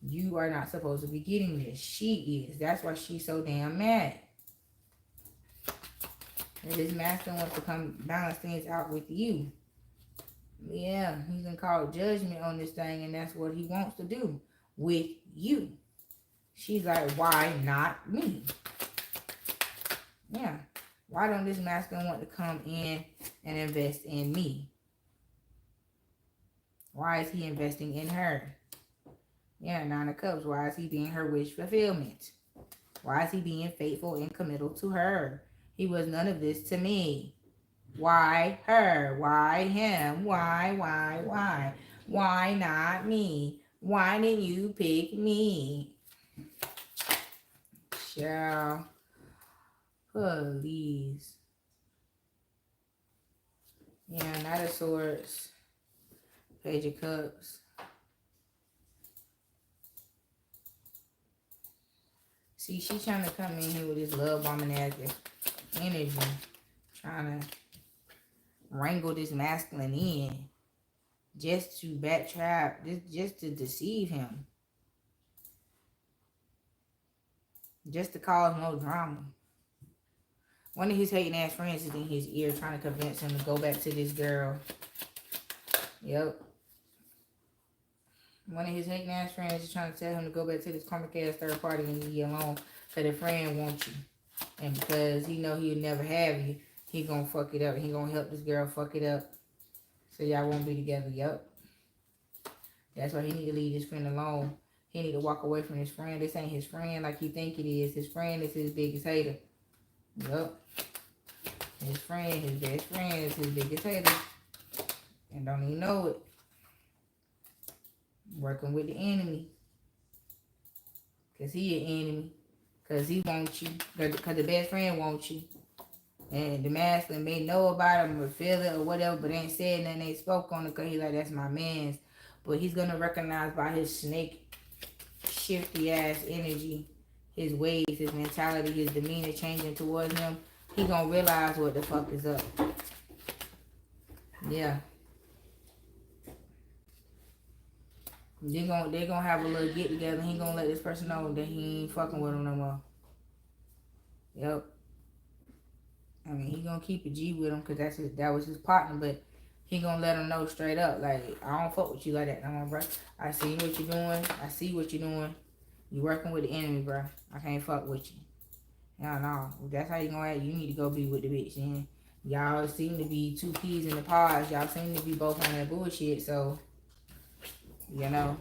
You are not supposed to be getting this. She is. That's why she's so damn mad. And this master wants to come balance things out with you. Yeah, he's gonna call judgment on this thing, and that's what he wants to do with you. She's like, why not me? Yeah. Why don't this masculine want to come in and invest in me? Why is he investing in her? Yeah, Nine of Cups. Why is he being her wish fulfillment? Why is he being faithful and committal to her? He was none of this to me. Why her? Why him? Why? Why not me? Why didn't you pick me? Child, please. Yeah, Knight of Swords. Page of Cups. See, she's trying to come in here with this love bombing ass energy. Trying to wrangle this masculine in. Just to backtrap. Just to deceive him. Just to cause no drama. One of his hating ass friends is in his ear trying to convince him to go back to this girl. Yep. One of his hating ass friends is trying to tell him to go back to this karmic ass third party and leave you alone. Because the friend wants you. And because he know he'll never have you, he gonna fuck it up. He gonna help this girl fuck it up. So y'all won't be together. Yep. That's why he need to leave his friend alone. He need to walk away from his friend. This ain't his friend like he think it is. His friend is his biggest hater. Yep. His friend, his best friend is his biggest hater. And don't even know it. Working with the enemy. Because he an enemy. Because he wants you. Because the best friend wants you. And the masculine may know about him or feel it or whatever, but ain't said nothing, ain't spoke on it because he's like, that's my man's. But he's going to recognize by his snake, shifty ass energy, his ways, his mentality, his demeanor changing towards him. He going to realize what the fuck is up. Yeah. They're gonna have a little get together. He gonna let this person know that he ain't fucking with him no more. Yep. I mean, he gonna keep a G with him because that was his partner, but he gonna let him know straight up, like, I don't fuck with you like that no more, bro. I see what you're doing. I see what you're doing. You working with the enemy, bro. I can't fuck with you. Y'all know. If that's how you gonna act, you need to go be with the bitch. And y'all seem to be two peas in the pods. Y'all seem to be both on that bullshit, so... You know.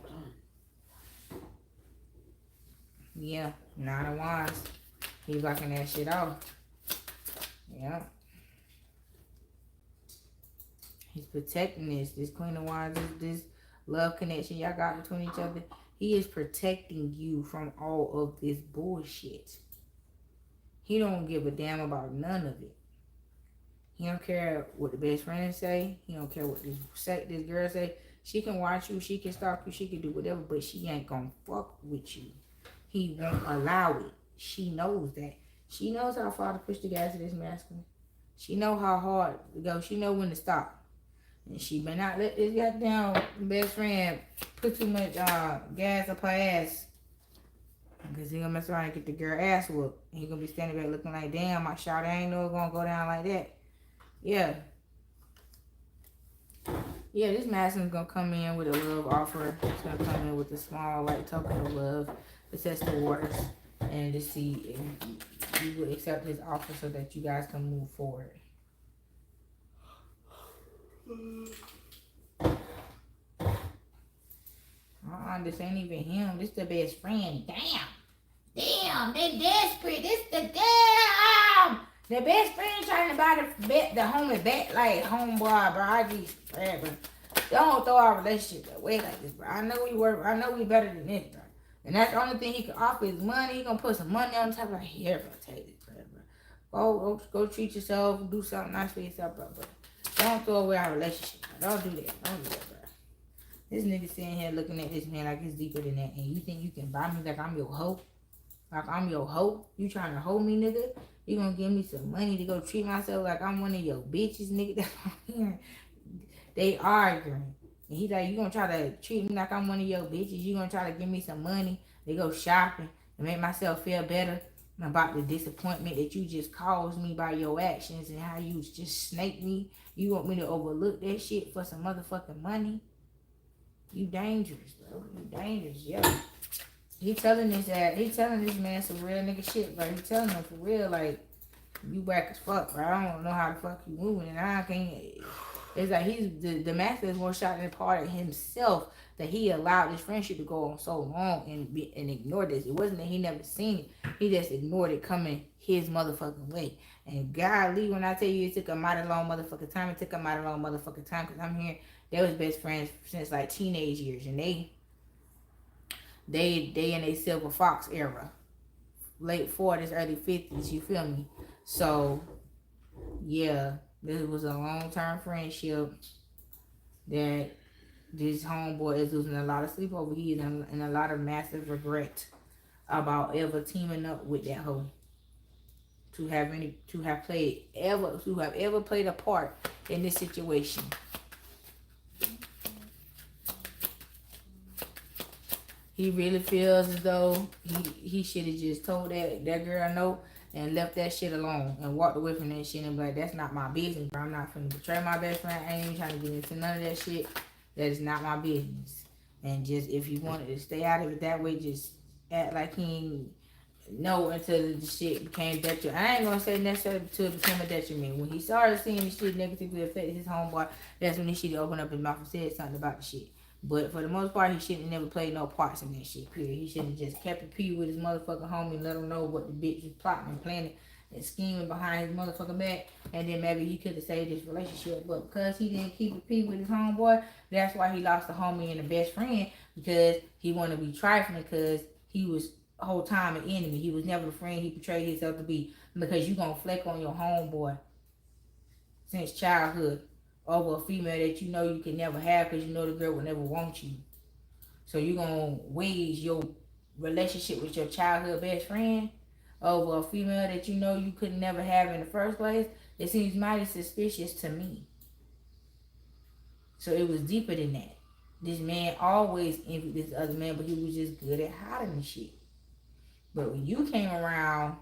Yeah. Nine of Wands. He's blocking that shit off. Yeah. He's protecting this Queen of Wands, this love connection y'all got between each other. He is protecting you from all of this bullshit. He don't give a damn about none of it. He don't care what the best friend say. He don't care what this girl say. She can watch you, she can stalk you, she can do whatever, but she ain't gonna fuck with you. He won't allow it. She knows that. She knows how far to push the gas of this masculine. She know how hard to go. She know when to stop. And she better not let this goddamn best friend put too much gas up her ass. Because he gonna mess around and get the girl ass whooped. And he gonna be standing back looking like, damn, my shot, I ain't know it gonna go down like that. Yeah. Yeah, this masculine's gonna come in with a love offer. It's gonna come in with a small, like, token of love to test the waters and to see if you would accept his offer so that you guys can move forward. This ain't even him. This the best friend. Damn, they desperate. This the damn. The best friend trying to buy the homie back, like, homeboy, bro. I just, bro. Don't throw our relationship away like this, bro. I know we work. I know we better than this, bro. And that's the only thing he can offer is money. He gonna put some money on top of here, bro. Take this, bro. Go treat yourself. Do something nice for yourself, bro. Don't throw away our relationship, bro. Don't do that. Don't do that, bro. This nigga sitting here looking at this man like it's deeper than that. And you think you can buy me like I'm your hoe? Like I'm your hoe? You trying to hold me, nigga? You gonna give me some money to go treat myself like I'm one of your bitches, nigga? That's what I'm hearing. They arguing. And he's like, you gonna try to treat me like I'm one of your bitches? You gonna try to give me some money to go shopping and make myself feel better about the disappointment that you just caused me by your actions and how you just snaked me? You want me to overlook that shit for some motherfucking money? You dangerous, bro. You dangerous, yeah. He telling this man some real nigga shit, bro. He telling him for real, like, you whack as fuck, bro. I don't know how the fuck you moving, and I can't. It's like the master is more shocked and part of himself that he allowed this friendship to go on so long and ignored this. It wasn't that he never seen it. He just ignored it coming his motherfucking way. And golly, when I tell you it took a mighty long motherfucking time, it took a mighty long motherfucking time because I'm here. They was best friends since like teenage years, and they in a silver fox era, late 40s, early 50s. You feel me? So yeah, this was a long-term friendship that this homeboy is losing a lot of sleep over. He is in a lot of massive regret about ever teaming up with that hoe. To have ever played a part in this situation. He really feels as though he should have just told that girl no and left that shit alone and walked away from that shit and be like, that's not my business, bro. I'm not finna betray my best friend. I ain't even trying to get into none of that shit. That is not my business. And just, if you wanted to stay out of it that way, just act like he ain't know until the shit became detriment. I ain't gonna say necessarily until it became a detriment. When he started seeing the shit negatively affect his homeboy, that's when he should have opened up his mouth and said something about the shit. But for the most part, he shouldn't have never played no parts in that shit, period. He should have just kept it P with his motherfucking homie and let him know what the bitch was plotting and planning and scheming behind his motherfucking back. And then maybe he could have saved his relationship. But because he didn't keep it P with his homeboy, that's why he lost the homie and the best friend, because he wanted to be trifling because he was whole time an enemy. He was never the friend he portrayed himself to be, because you gonna flex on your homeboy since childhood over a female that you know you can never have because you know the girl will never want you. So you gonna wage your relationship with your childhood best friend over a female that you know you could never have in the first place. It seems mighty suspicious to me. So it was deeper than that. This man always envied this other man, but he was just good at hiding the shit. But when you came around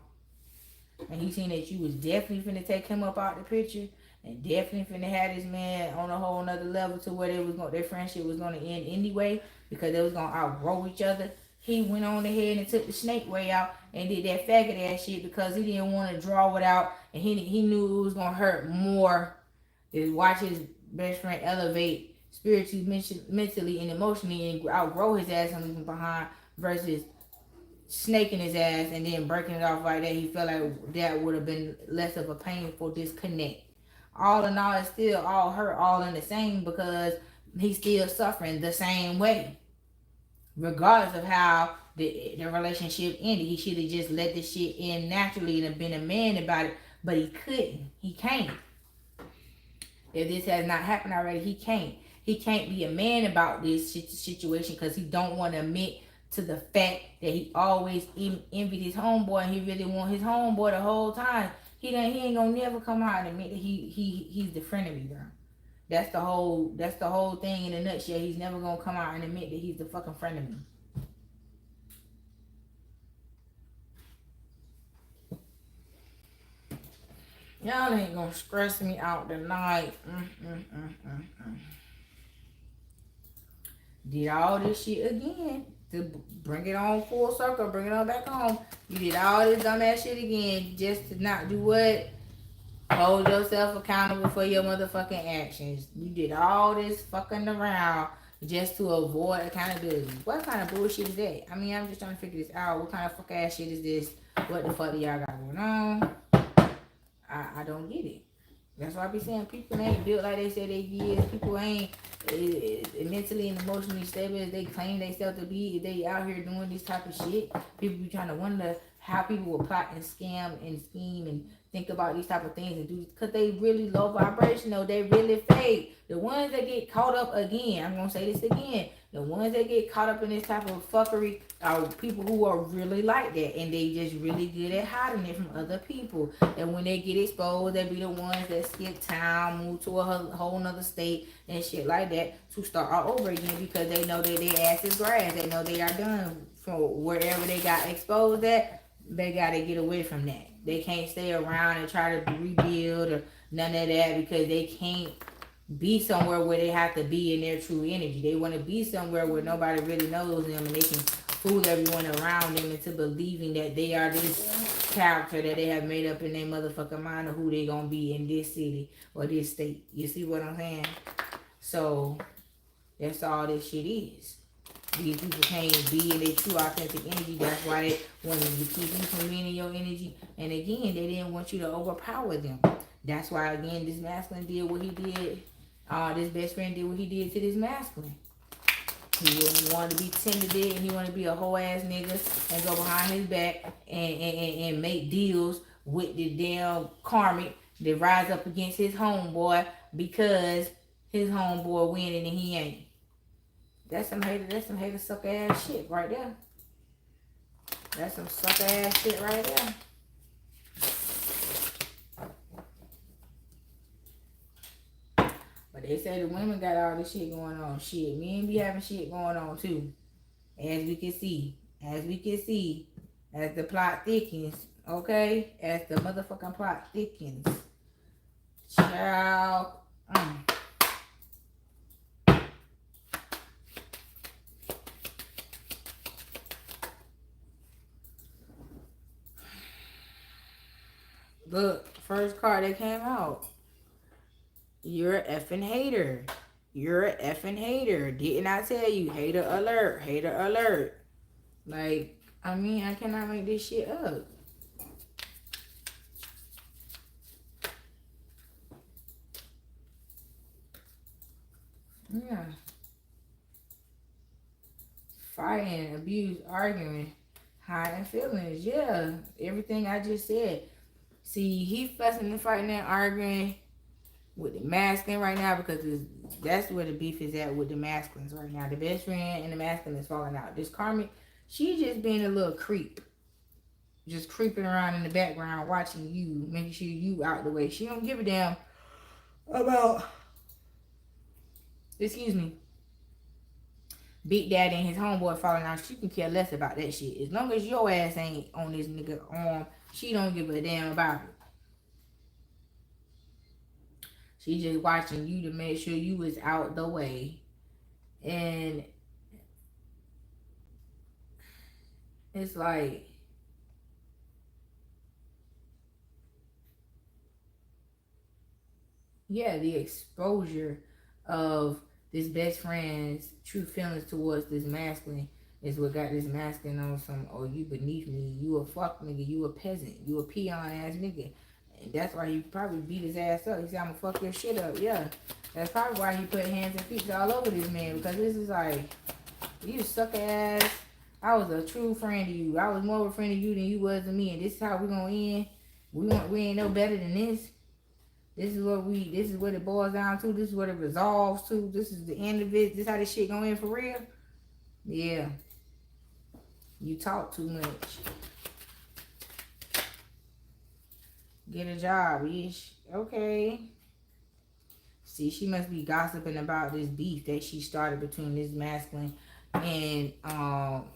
and he seen that you was definitely finna take him up out the picture and definitely finna have this man on a whole nother level to where their friendship was gonna end anyway because they was gonna outgrow each other, he went on ahead and took the snake way out and did that faggot ass shit because he didn't want to draw it out, and he knew it was gonna hurt more to watch his best friend elevate spiritually, mentally, and emotionally and outgrow his ass and leaving behind versus snaking his ass and then breaking it off like that. He felt like that would have been less of a painful disconnect. All in all, it's still all hurt, all in the same, because he's still suffering the same way. Regardless of how the relationship ended, he should have just let this shit end naturally and been a man about it, but he couldn't. He can't. If this has not happened already, he can't. He can't be a man about this situation because he don't want to admit to the fact that he always envied his homeboy and he really want his homeboy the whole time. He ain't gonna never come out and admit that he's the friend of me, bro. That's the whole thing in a nutshell. He's never gonna come out and admit that he's the fucking friend of me. Y'all ain't gonna stress me out tonight. Did all this shit again to bring it on full circle, bring it on back home. You did all this dumbass shit again just to not do what? Hold yourself accountable for your motherfucking actions. You did all this fucking around just to avoid accountability. What kind of bullshit is that? I mean, I'm just trying to figure this out. What kind of fuck ass shit is this? What the fuck do y'all got going on? I don't get it. That's why I be saying people ain't built like they say they is. People ain't mentally and emotionally stable as they claim themselves to be. If they out here doing this type of shit, people be trying to wonder how people will plot and scam and scheme and think about these type of things and do, because they really low vibrational. They really fake. The ones that get caught up again, I'm gonna say this again, the ones that get caught up in this type of fuckery are people who are really like that, and they just really good at hiding it from other people. And when they get exposed, they be the ones that skip town, move to a whole nother state and shit like that to start all over again, because they know that their ass is grass. They know they are done from wherever they got exposed at. They gotta get away from that. They can't stay around and try to rebuild or none of that, because they can't be somewhere where they have to be in their true energy. They want to be somewhere where nobody really knows them and they can fool everyone around them into believing that they are this character that they have made up in their motherfucking mind of who they gonna be in this city or this state. You see what I'm saying? So that's all this shit is. These people can't be in their true authentic energy. That's why they wanted to keep you from being in your energy. And again, they didn't want you to overpower them. That's why, again, this masculine did what he did. This best friend did what he did to this masculine. He wanted to be tender and he wanted to be a whole ass nigga and go behind his back and make deals with the damn karmic that rise up against his homeboy because his homeboy winning and he ain't. That's some hater sucker ass shit right there. That's some sucker ass shit right there. But they say the women got all this shit going on. Shit, men be having shit going on too. As we can see. As the plot thickens. Okay? As the motherfucking plot thickens. Child. Look, first card that came out. You're a effing hater. You're a effing hater. Didn't I tell you? Hater alert. Hater alert. Like, I mean, I cannot make this shit up. Yeah. Fighting, abuse, arguing, hiding feelings. Yeah. Everything I just said. See, he fussing and fighting and arguing with the masculine right now because that's where the beef is at with the masculines right now. The best friend and the masculine is falling out. This karmic, she just being a little creep. Just creeping around in the background, watching you, making sure you out the way. She don't give a damn about, Big Daddy and his homeboy falling out. She can care less about that shit. As long as your ass ain't on this nigga arm, she don't give a damn about it. She just watching you to make sure you is out the way. And it's like, yeah, the exposure of this best friend's true feelings towards this masculine is what got this masculine on some, oh, you beneath me, you a fuck nigga, you a peasant, you a peon ass nigga. And that's why he probably beat his ass up. He said, I'm gonna fuck your shit up. Yeah. That's probably why he put hands and feet all over this man. Because this is like, you suck ass. I was a true friend to you. I was more of a friend to you than you was to me. And this is how we gonna end. We ain't no better than this. This is what it boils down to. This is what it resolves to. This is the end of it. This is how this shit gonna end for real. Yeah. You talk too much. Get a job, ish. Okay. See, she must be gossiping about this beef that she started between this masculine and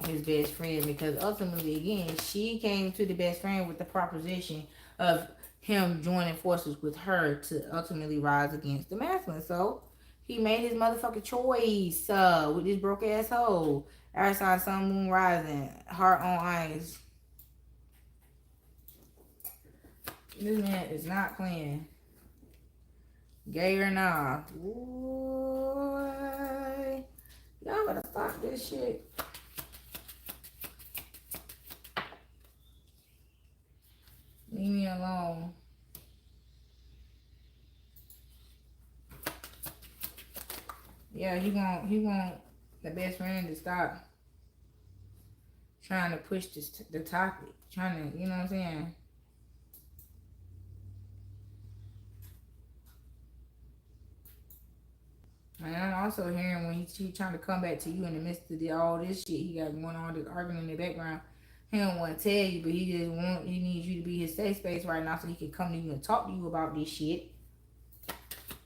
his best friend, because ultimately, again, she came to the best friend with the proposition of him joining forces with her to ultimately rise against the masculine. So he made his motherfucking choice with this broke ass hoe. Outside sun, moon rising, heart on ice. This man is not playing. Gay or nah. Boy. Y'all better stop this shit. Leave me alone. Yeah, he want the best friend to stop trying to push the topic. Trying to, you know what I'm saying? And I'm also hearing when he trying to come back to you in the midst of all this shit he got going on, this arguing in the background. He don't want to tell you, but he needs you to be his safe space right now so he can come to you and talk to you about this shit.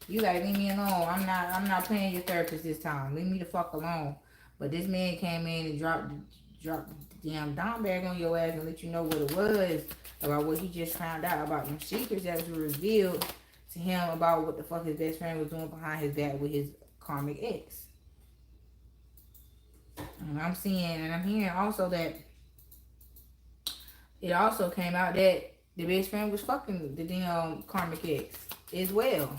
You gotta leave me alone. I'm not playing your therapist this time. Leave me the fuck alone. But this man came in and dropped the damn down bag on your ass and let you know what it was about what he just found out about them secrets that was revealed to him about what the fuck his best friend was doing behind his back with his karmic ex. And I'm seeing and I'm hearing also that it also came out that the best friend was fucking the damn karmic ex as well.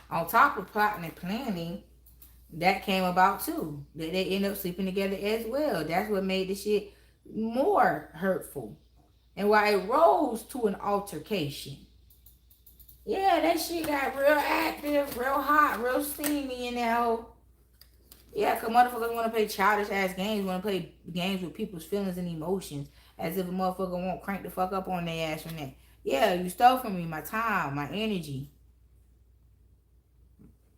On top of plotting and planning, that came about too. That they end up sleeping together as well. That's what made the shit more hurtful. And why it rose to an altercation. Yeah, that shit got real active, real hot, real steamy in that hole. Yeah, cause motherfuckers wanna play childish ass games, wanna play games with people's feelings and emotions. As if a motherfucker won't crank the fuck up on their ass from that. Yeah, you stole from me my time, my energy.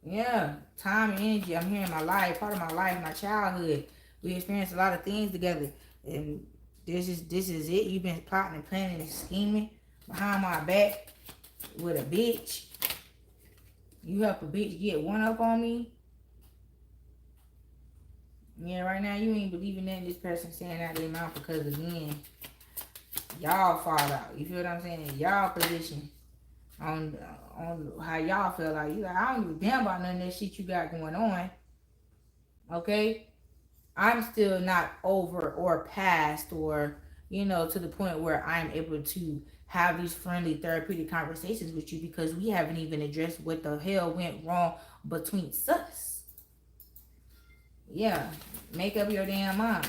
Yeah, time and energy. I'm here in my life, part of my life, my childhood. We experienced a lot of things together, and this is it. You've been plotting and planning and scheming behind my back with a bitch. You help a bitch get one up on me. Yeah, right now you ain't believing that this person saying out their mouth because again, y'all fall out. You feel what I'm saying? Y'all position on how y'all feel like. You like, I don't give a damn about none of that shit you got going on. Okay? I'm still not over or past or, to the point where I'm able to have these friendly therapeutic conversations with you because we haven't even addressed what the hell went wrong between us. Yeah, make up your damn mind.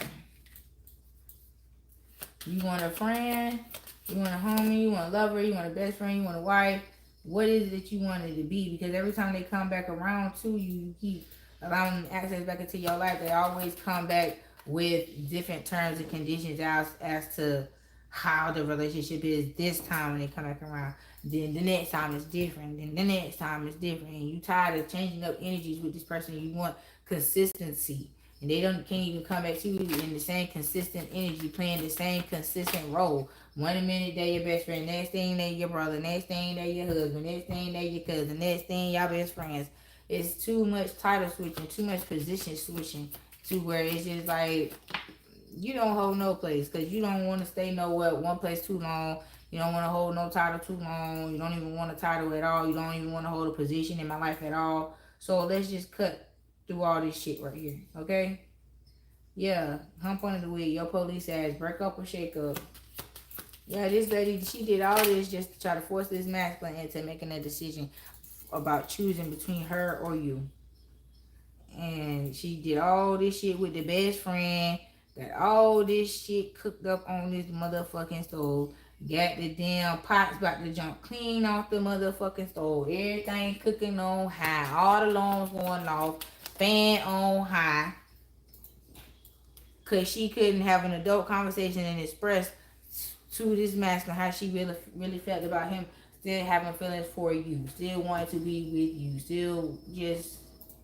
You want a friend, you want a homie, you want a lover, you want a best friend, you want a wife. What is it that you want it to be? Because every time they come back around to you, you keep allowing them access back into your life. They always come back with different terms and conditions as to how the relationship is this time when they come back around. Then the next time is different. Then the next time is different. And you tired of changing up energies with this person. You want consistency. And they can't even come back to you in the same consistent energy, playing the same consistent role. One minute they your best friend, next thing they your brother, next thing they your husband, next thing they your cousin, next thing y'all best friends. It's too much title switching, too much position switching, to where it's just like you don't hold no place because you don't want to stay nowhere one place too long. You don't want to hold no title too long. You don't even want a title at all. You don't even want to hold a position in my life at all. So let's just cut through all this shit right here, okay? Yeah, hump under the wheel. Your police ass, break up or shake up. Yeah, this lady, she did all this just to try to force this masculine into making a decision about choosing between her or you. And she did all this shit with the best friend. Got all this shit cooked up on this motherfucking stove. Got the damn pots about to jump clean off the motherfucking stove. Everything cooking on high. All the alarms going off. Fan on high. Because she couldn't have an adult conversation and express to this master how she really felt about him. Still having feelings for you. Still wanting to be with you. Still just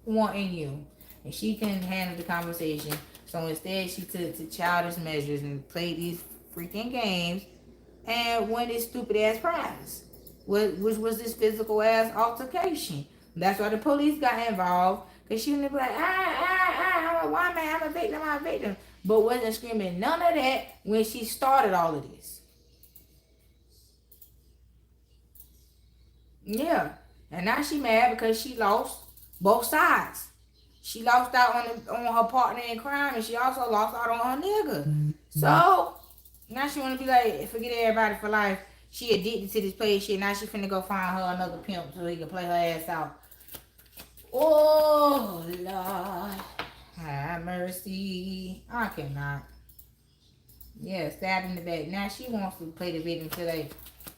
wanting you. And she couldn't handle the conversation. So instead she took to childish measures and played these freaking games and won this stupid ass prize. Which was this physical ass altercation. That's why the police got involved. Because she would be like, I'm a woman, I'm a victim, I'm a victim. But wasn't screaming none of that when she started all of this. Yeah. And now she mad because she lost both sides. She lost out on her partner in crime, and she also lost out on her nigga. So now she want to be like, forget everybody for life. She addicted to this play shit. Now she finna go find her another pimp so he can play her ass out. Oh Lord, have mercy. I cannot. Yeah, stabbed in the back. Now she wants to play the victim today.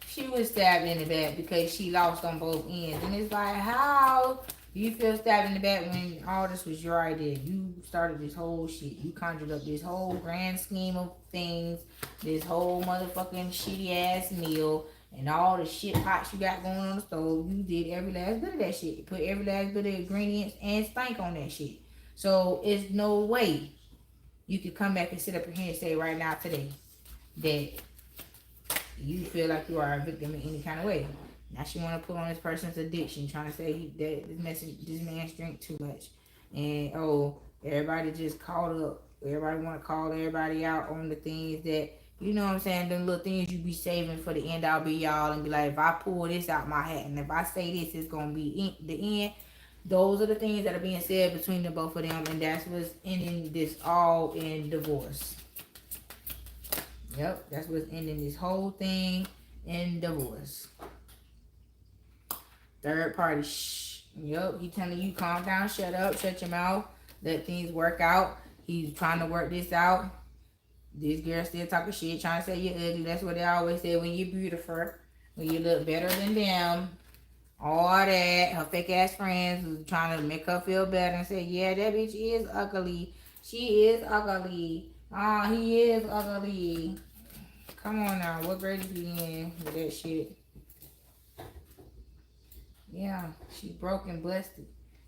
She was stabbed in the back because she lost on both ends, and it's like, how you feel stabbed in the back when all this was your idea? You started this whole shit. You conjured up this whole grand scheme of things, this whole motherfucking shitty ass meal, and all the shit pots you got going on the stove. You did every last bit of that shit. You put every last bit of ingredients and stank on that shit. So it's no way you could come back and sit up here and say right now today that you feel like you are a victim in any kind of way. Now she want to put on this person's addiction, trying to say that this man's drink too much, and everybody just caught up. Everybody want to call everybody out on the things that, you know what I'm saying, them little things you be saving for the end all be y'all, and be like, if I pull this out my hat and if I say this, it's gonna be the end. Those are the things that are being said between the both of them, and that's what's ending this all in divorce. Yep, that's what's ending this whole thing in divorce. Third party, shh. Yep, he telling you calm down, shut up, shut your mouth, let things work out. He's trying to work this out. This girl still talking shit, trying to say you're ugly. That's what they always say, when you're beautiful, when you look better than them. All that. Her fake ass friends was trying to make her feel better and say, yeah, that bitch is ugly. She is ugly. Ah, he is ugly. Come on now. What grade is he in with that shit? Yeah, she broke and busted.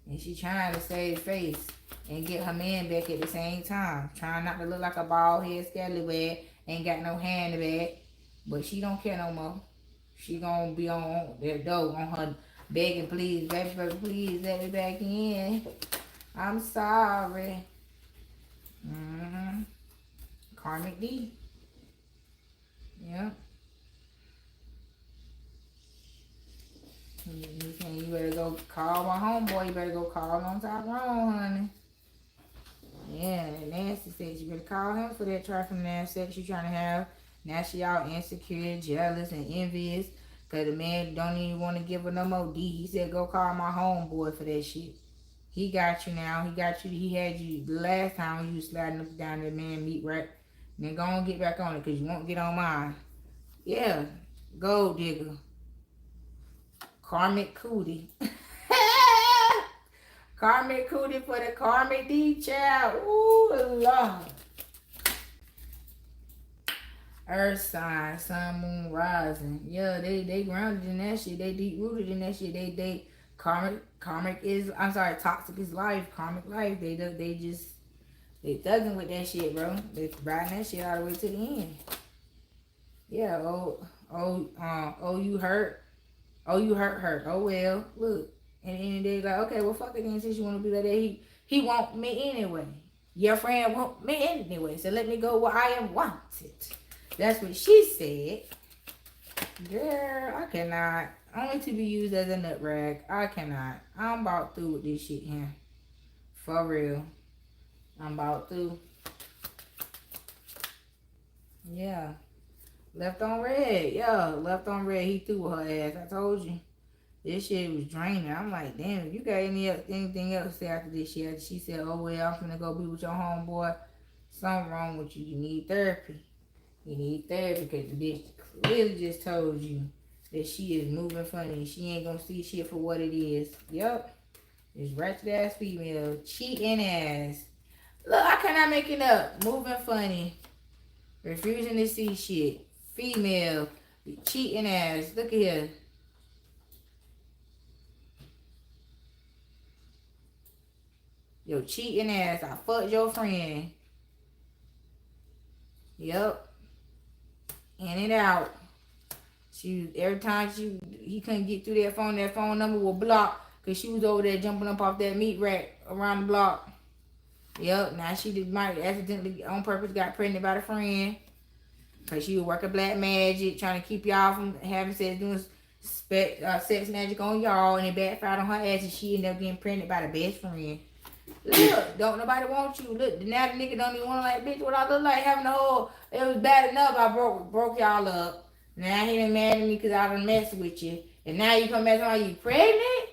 And she trying to save face and get her man back at the same time. Trying not to look like a bald head scallywag. Ain't got no hand in the bag. But she don't care no more. She gonna be on that door on her begging, please, baby, please let me back in. I'm sorry. Karmic D. Yeah. He's saying you better go call my homeboy. You better go call on Tyrone, honey. Yeah, Nancy said you better call him for that trifling ass sex you trying to have. Now she all insecure, jealous, and envious. Because the man don't even want to give her no more D. He said go call my homeboy for that shit. He got you now. He got you. He had you the last time when you was sliding up down that man meat rack. Then go and get back on it because you won't get on mine. Yeah, gold digger. Karmic cootie. Karmic cootie for the karmic D child. Ooh, Lord. Earth sign, sun, moon, rising. Yeah, they grounded in that shit. They deep rooted in that shit. They karmic is, I'm sorry, toxic is life. Karmic life. They thugging with that shit, bro. They riding that shit all the way to the end. Yeah. You hurt. Oh, you hurt. Oh well. Look. And then they like, okay, well fuck it then, since you want to be like that. He want me anyway. Your friend want me anyway. So let me go where I am wanted. That's what she said. Girl, I cannot. Only to be used as a nut rag. I cannot. I'm about through with this shit here. For real. I'm about through. Yeah. Left on red. Yeah, left on red. He threw with her ass. I told you. This shit was draining. I'm like, damn, if you got anything else to say after this shit. She said, oh, well, I'm finna go be with your homeboy. Something wrong with you. You need therapy. You need therapy because the bitch clearly just told you that she is moving funny. She ain't gonna see shit for what it is. Yup. This ratchet ass female. Cheating ass. Look, I cannot make it up. Moving funny. Refusing to see shit. Female. Cheating ass. Look at here. Yo, cheating ass. I fucked your friend. Yup. In and out. Every time he couldn't get through that phone number was blocked because she was over there jumping up off that meat rack around the block. Yep, now she might accidentally on purpose got pregnant by the friend because she was working black magic trying to keep y'all from having sex, doing sex magic on y'all, and it backfired on her ass and she ended up getting pregnant by the best friend. Look, don't nobody want you. Look, now the nigga don't even want to like, bitch, what I look like having a whole, it was bad enough I broke y'all up. Now he done mad at me because I done messed with you. And now you come back and say, you pregnant?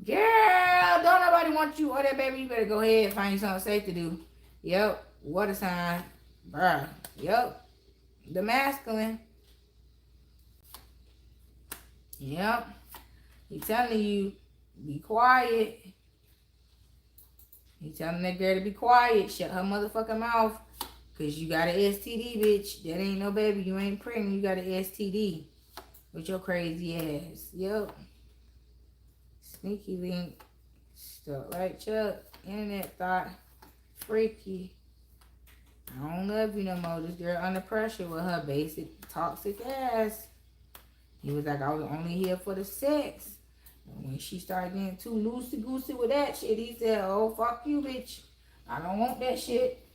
Girl, don't nobody want you or that baby. You better go ahead and find you something safe to do. Yep, what a sign. Bruh, yep. The masculine. Yep. He telling you, be quiet. He telling that girl to be quiet. Shut her motherfucking mouth. Because you got an STD, bitch. That ain't no baby. You ain't pregnant. You got an STD. With your crazy ass. Yep. Sneaky link. Stuck like Chuck. Internet thought. Freaky. I don't love you no more. This girl under pressure with her basic toxic ass. He was like, I was only here for the sex. And when she started getting too loosey-goosey with that shit, he said, oh, fuck you, bitch. I don't want that shit.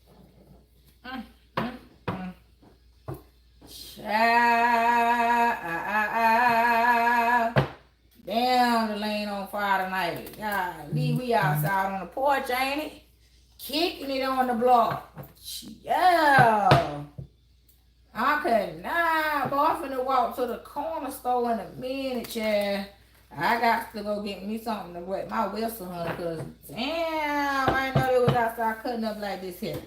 Child. Damn, the lane on fire tonight. God, he outside on the porch, ain't it? Kicking it on the block. Yeah. I could not. Boy, I'm finna walk to the corner store in a minute, child. I got to go get me something to wet my whistle, honey, because damn, I didn't know they was outside cutting up like this here.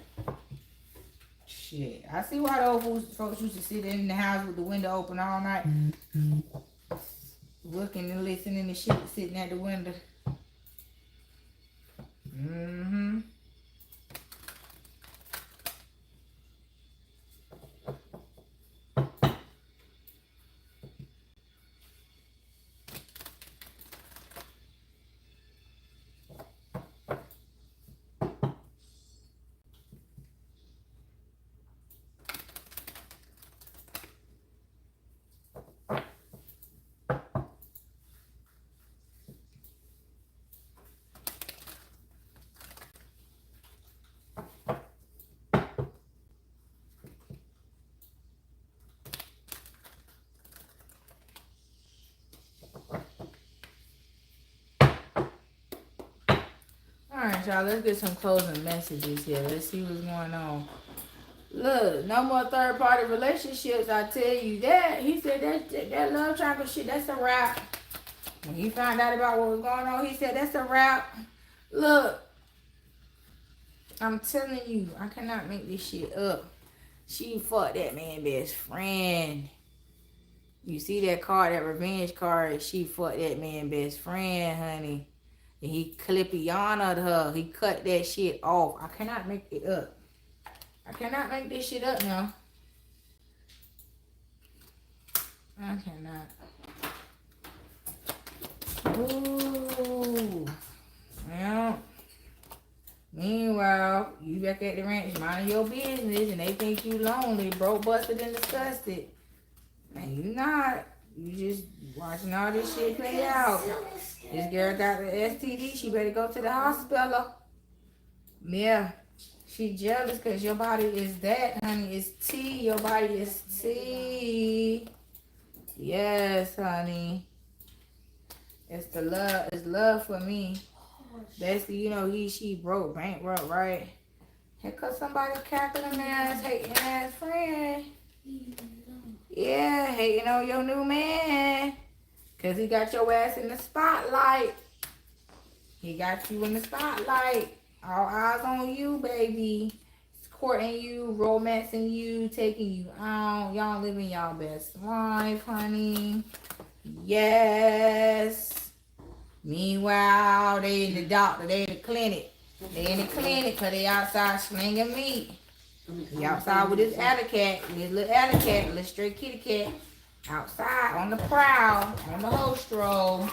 Shit. I see why the old folks used to sit in the house with the window open all night. Looking and listening to shit sitting at the window. Mm-hmm. Alright, y'all, let's get some closing messages here. Let's see what's going on. Look, no more third-party relationships, I tell you that. He said that love triangle shit, that's a wrap. When he found out about what was going on, he said that's a wrap. Look, I'm telling you, I cannot make this shit up. She fucked that man best friend. You see that card, that revenge card, she fucked that man best friend, honey. And he clippy-yanoed her. He cut that shit off. I cannot make it up. I cannot make this shit up now. I cannot. Ooh. Well. Meanwhile, you back at the ranch minding your business and they think you lonely, broke, busted, and disgusted. And you not. You just watching all this shit play out. This girl got the STD. She better go to the hospital. Yeah. She jealous because your body is that, honey. It's tea. Your body is tea. Yes, honey. It's the love. It's love for me. That's the, you know, she broke, bankrupt, right? And cause somebody cackling ass, hating ass friend. Yeah, hating on your new man. Cause he got your ass in the spotlight. He got you in the spotlight. All eyes on you, baby. He's courting you, romancing you, taking you out. Y'all living y'all best life, honey. Yes. Meanwhile, they in the doctor, they in the clinic. They in the clinic because they outside slinging meat. He outside with his alley cat, with his little alley cat, little stray kitty cat. Outside on the prowl, on the whole stroll.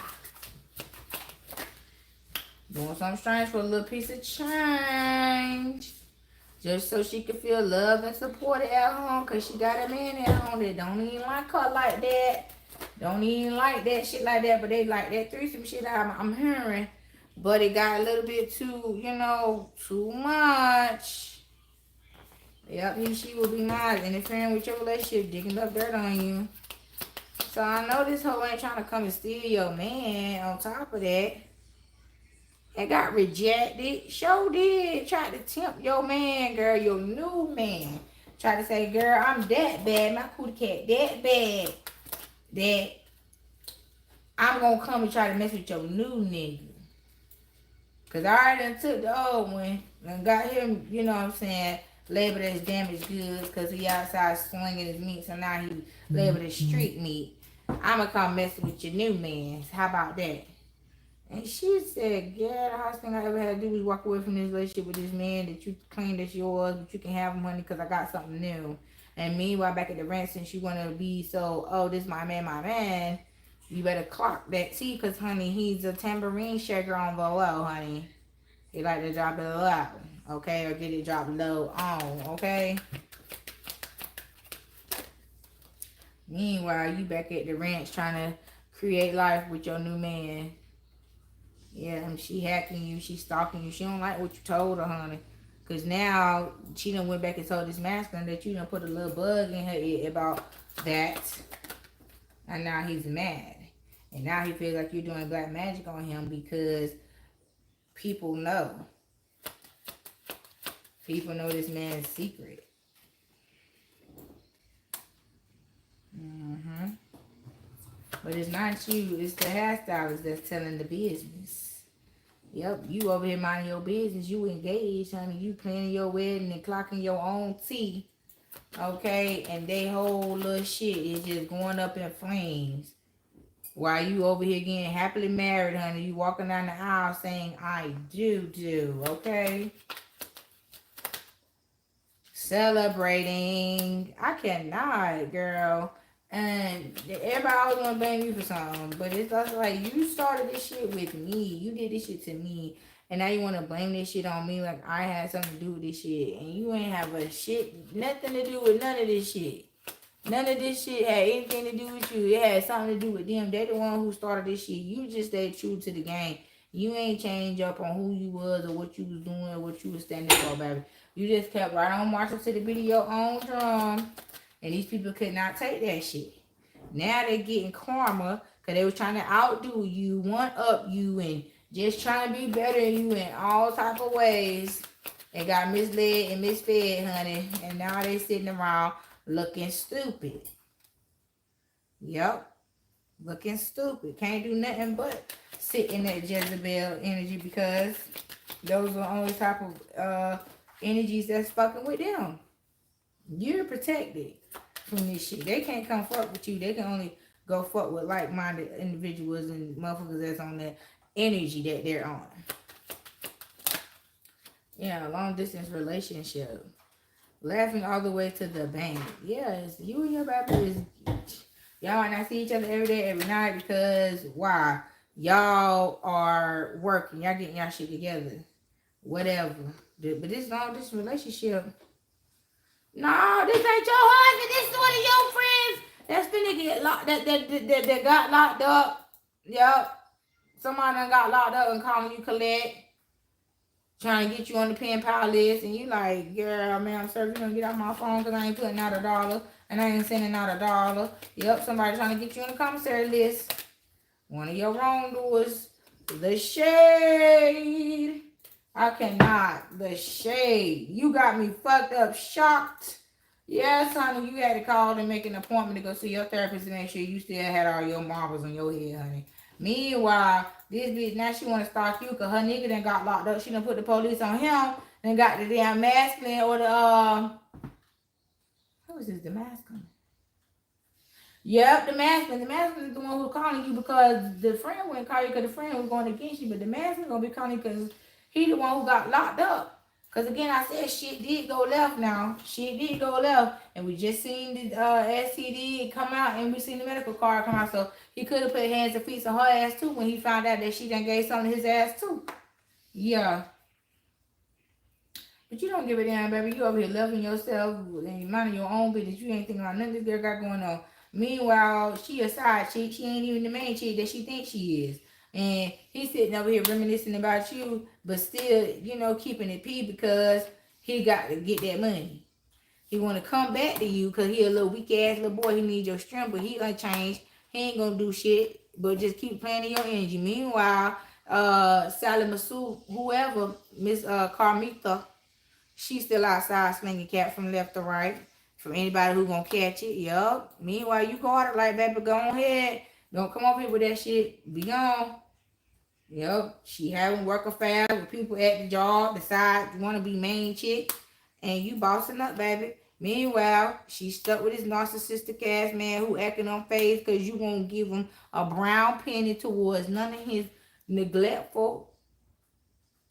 Doing something strange for a little piece of change. Just so she can feel loved and supported at home. Because she got a man at home that don't even like her like that. Don't even like that shit like that. But they like that threesome shit I'm hearing. But it got a little bit too, you know, too much. Yep, she will be nice. Interfering with your relationship, digging up dirt on you. So I know this hoe ain't trying to come and steal your man on top of that. And got rejected. Sure did. Tried to tempt your man, girl, your new man. Tried to say, girl, I'm that bad. My cootie cat that bad. That I'm going to come and try to mess with your new nigga. Because I already took the old one and got him, you know what I'm saying, labeled as damaged goods because he outside slinging his meat. So now he labeled as street meat. I'm going to come mess with your new man. How about that? And she said, yeah, the hardest thing I ever had to do was walk away from this relationship with this man that you claim that's yours, but you can have him, honey, because I got something new. And meanwhile, back at the ranch, since you want to be so, oh, this my man, you better clock that T, because, honey, he's a tambourine shaker on the low, honey. He like to drop it low, okay, or get it dropped low on, okay? Meanwhile, you back at the ranch trying to create life with your new man. Yeah, and she hacking you, she stalking you. She don't like what you told her, honey. Because now, she done went back and told this masculine that you done put a little bug in her ear about that. And now he's mad. And now he feels like you're doing black magic on him because People know. People know this man's secret. But it's not you. It's the hairstylist that's telling the business. Yep, you over here minding your business. You engaged, honey. You planning your wedding and clocking your own tea. Okay? And they whole little shit is just going up in flames. While you over here getting happily married, honey. You walking down the aisle saying, I do. Okay? Celebrating. I cannot, girl. And everybody always want to blame you for something. But it's just like, you started this shit with me. You did this shit to me. And now you want to blame this shit on me like I had something to do with this shit. And you ain't have a shit, nothing to do with none of this shit. None of this shit had anything to do with you. It had something to do with them. They the one who started this shit. You just stayed true to the game. You ain't changed up on who you was or what you was doing or what you was standing for, baby. You just kept right on marching to the beat of your own drum. And these people could not take that shit. Now they getting karma because they was trying to outdo you, one up you, and just trying to be better than you in all type of ways. They got misled and misfed, honey. And now they sitting around looking stupid. Yep. Looking stupid. Can't do nothing but sit in that Jezebel energy because those are the only type of energies that's fucking with them. You're protected from this shit. They can't come fuck with you. They can only go fuck with like-minded individuals and motherfuckers that's on that energy that they're on. Yeah, long distance relationship. Laughing all the way to the bank. Yes, you and your baby is, y'all might not see each other every day, every night because why? Y'all are working. Y'all getting y'all shit together. Whatever. But this long distance relationship. No, this ain't your husband. This is one of your friends that's finna get locked. That got locked up. Yep. Somebody done got locked up and calling you collect, trying to get you on the pen pal list, and you like, girl, man, sir, you gonna get off my phone because I ain't putting out $1 and I ain't sending out $1. Yep, somebody trying to get you on the commissary list. One of your wrongdoers. The shade. I cannot. The shade. You got me fucked up, shocked. Yes, honey, you had to call and make an appointment to go see your therapist to make sure you still had all your marbles on your head, honey. Meanwhile, this bitch, now she want to stalk you because her nigga done got locked up. She done put the police on him and got the damn masculine or the, who is this, the masculine? Yep, the masculine. The masculine is the one who's calling you because the friend wouldn't call you because the friend was going against you, but the masculine going to be calling you because he the one who got locked up. Because again, I said shit did go left now. Shit did go left. And we just seen the STD come out and we seen the medical card come out. So he could have put hands and feet on her ass too when he found out that she done gave something to his ass too. Yeah. But you don't give a damn, baby. You over here loving yourself and minding your own business. You ain't thinking about nothing this girl got going on. Meanwhile, she a side chick. She ain't even the main chick that she thinks she is. And he's sitting over here reminiscing about you, but still, you know, keeping it pee because he got to get that money. He want to come back to you because he a little weak-ass little boy. He needs your strength, but he gonna change. He ain't going to do shit, but just keep playing in your energy. Meanwhile, Sally Masu, whoever, Miss Carmita, she's still outside slinging cat from left to right. From anybody who gonna catch it, yup. Meanwhile, you got it like, baby, go ahead. Don't come up here with that shit. Be gone. Yup. She having work affairs with people at the job. Decide you want to be main chick. And you bossing up, baby. Meanwhile, she stuck with this narcissistic ass man who acting on phase because you won't give him a brown penny towards none of his neglectful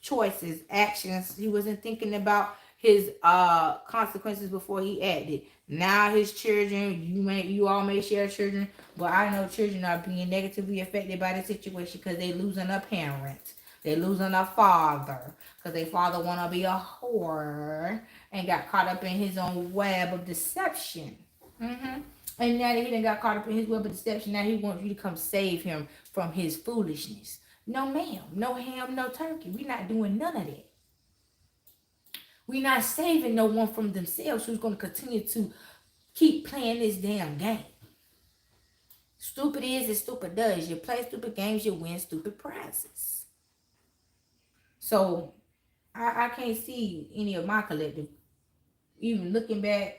choices, actions. He wasn't thinking about his consequences before he acted. Now his children, you all may share children, but I know children are being negatively affected by the situation because they losing a parent. They losing a father because their father want to be a whore and got caught up in his own web of deception. And now that he done got caught up in his web of deception, now he wants you to come save him from his foolishness. No ma'am, no ham, no turkey. We're not doing none of that. We're not saving no one from themselves who's going to continue to keep playing this damn game. Stupid is as stupid does. You play stupid games, you win stupid prizes. So I can't see any of my collective, even looking back,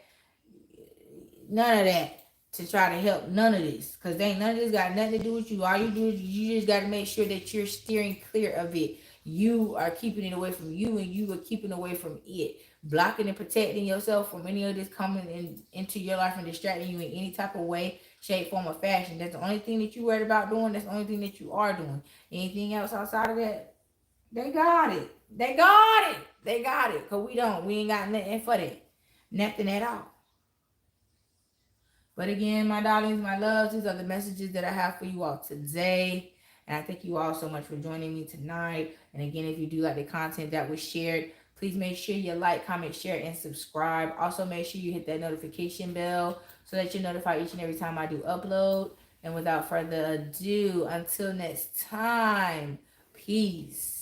none of that to try to help none of this. Because none of this got nothing to do with you. All you do is you just got to make sure that you're steering clear of it. You are keeping it away from you, and you are keeping away from it. Blocking and protecting yourself from any of this coming into your life and distracting you in any type of way, shape, form, or fashion. That's the only thing that you worried about doing. That's the only thing that you are doing. Anything else outside of that, they got it. They got it. They got it. Because we don't. We ain't got nothing for that. Nothing at all. But again, my darlings, my loves, these are the messages that I have for you all today. And I thank you all so much for joining me tonight. And again, if you do like the content that was shared, please make sure you like, comment, share, and subscribe. Also, make sure you hit that notification bell so that you're notified each and every time I do upload. And without further ado, until next time, peace.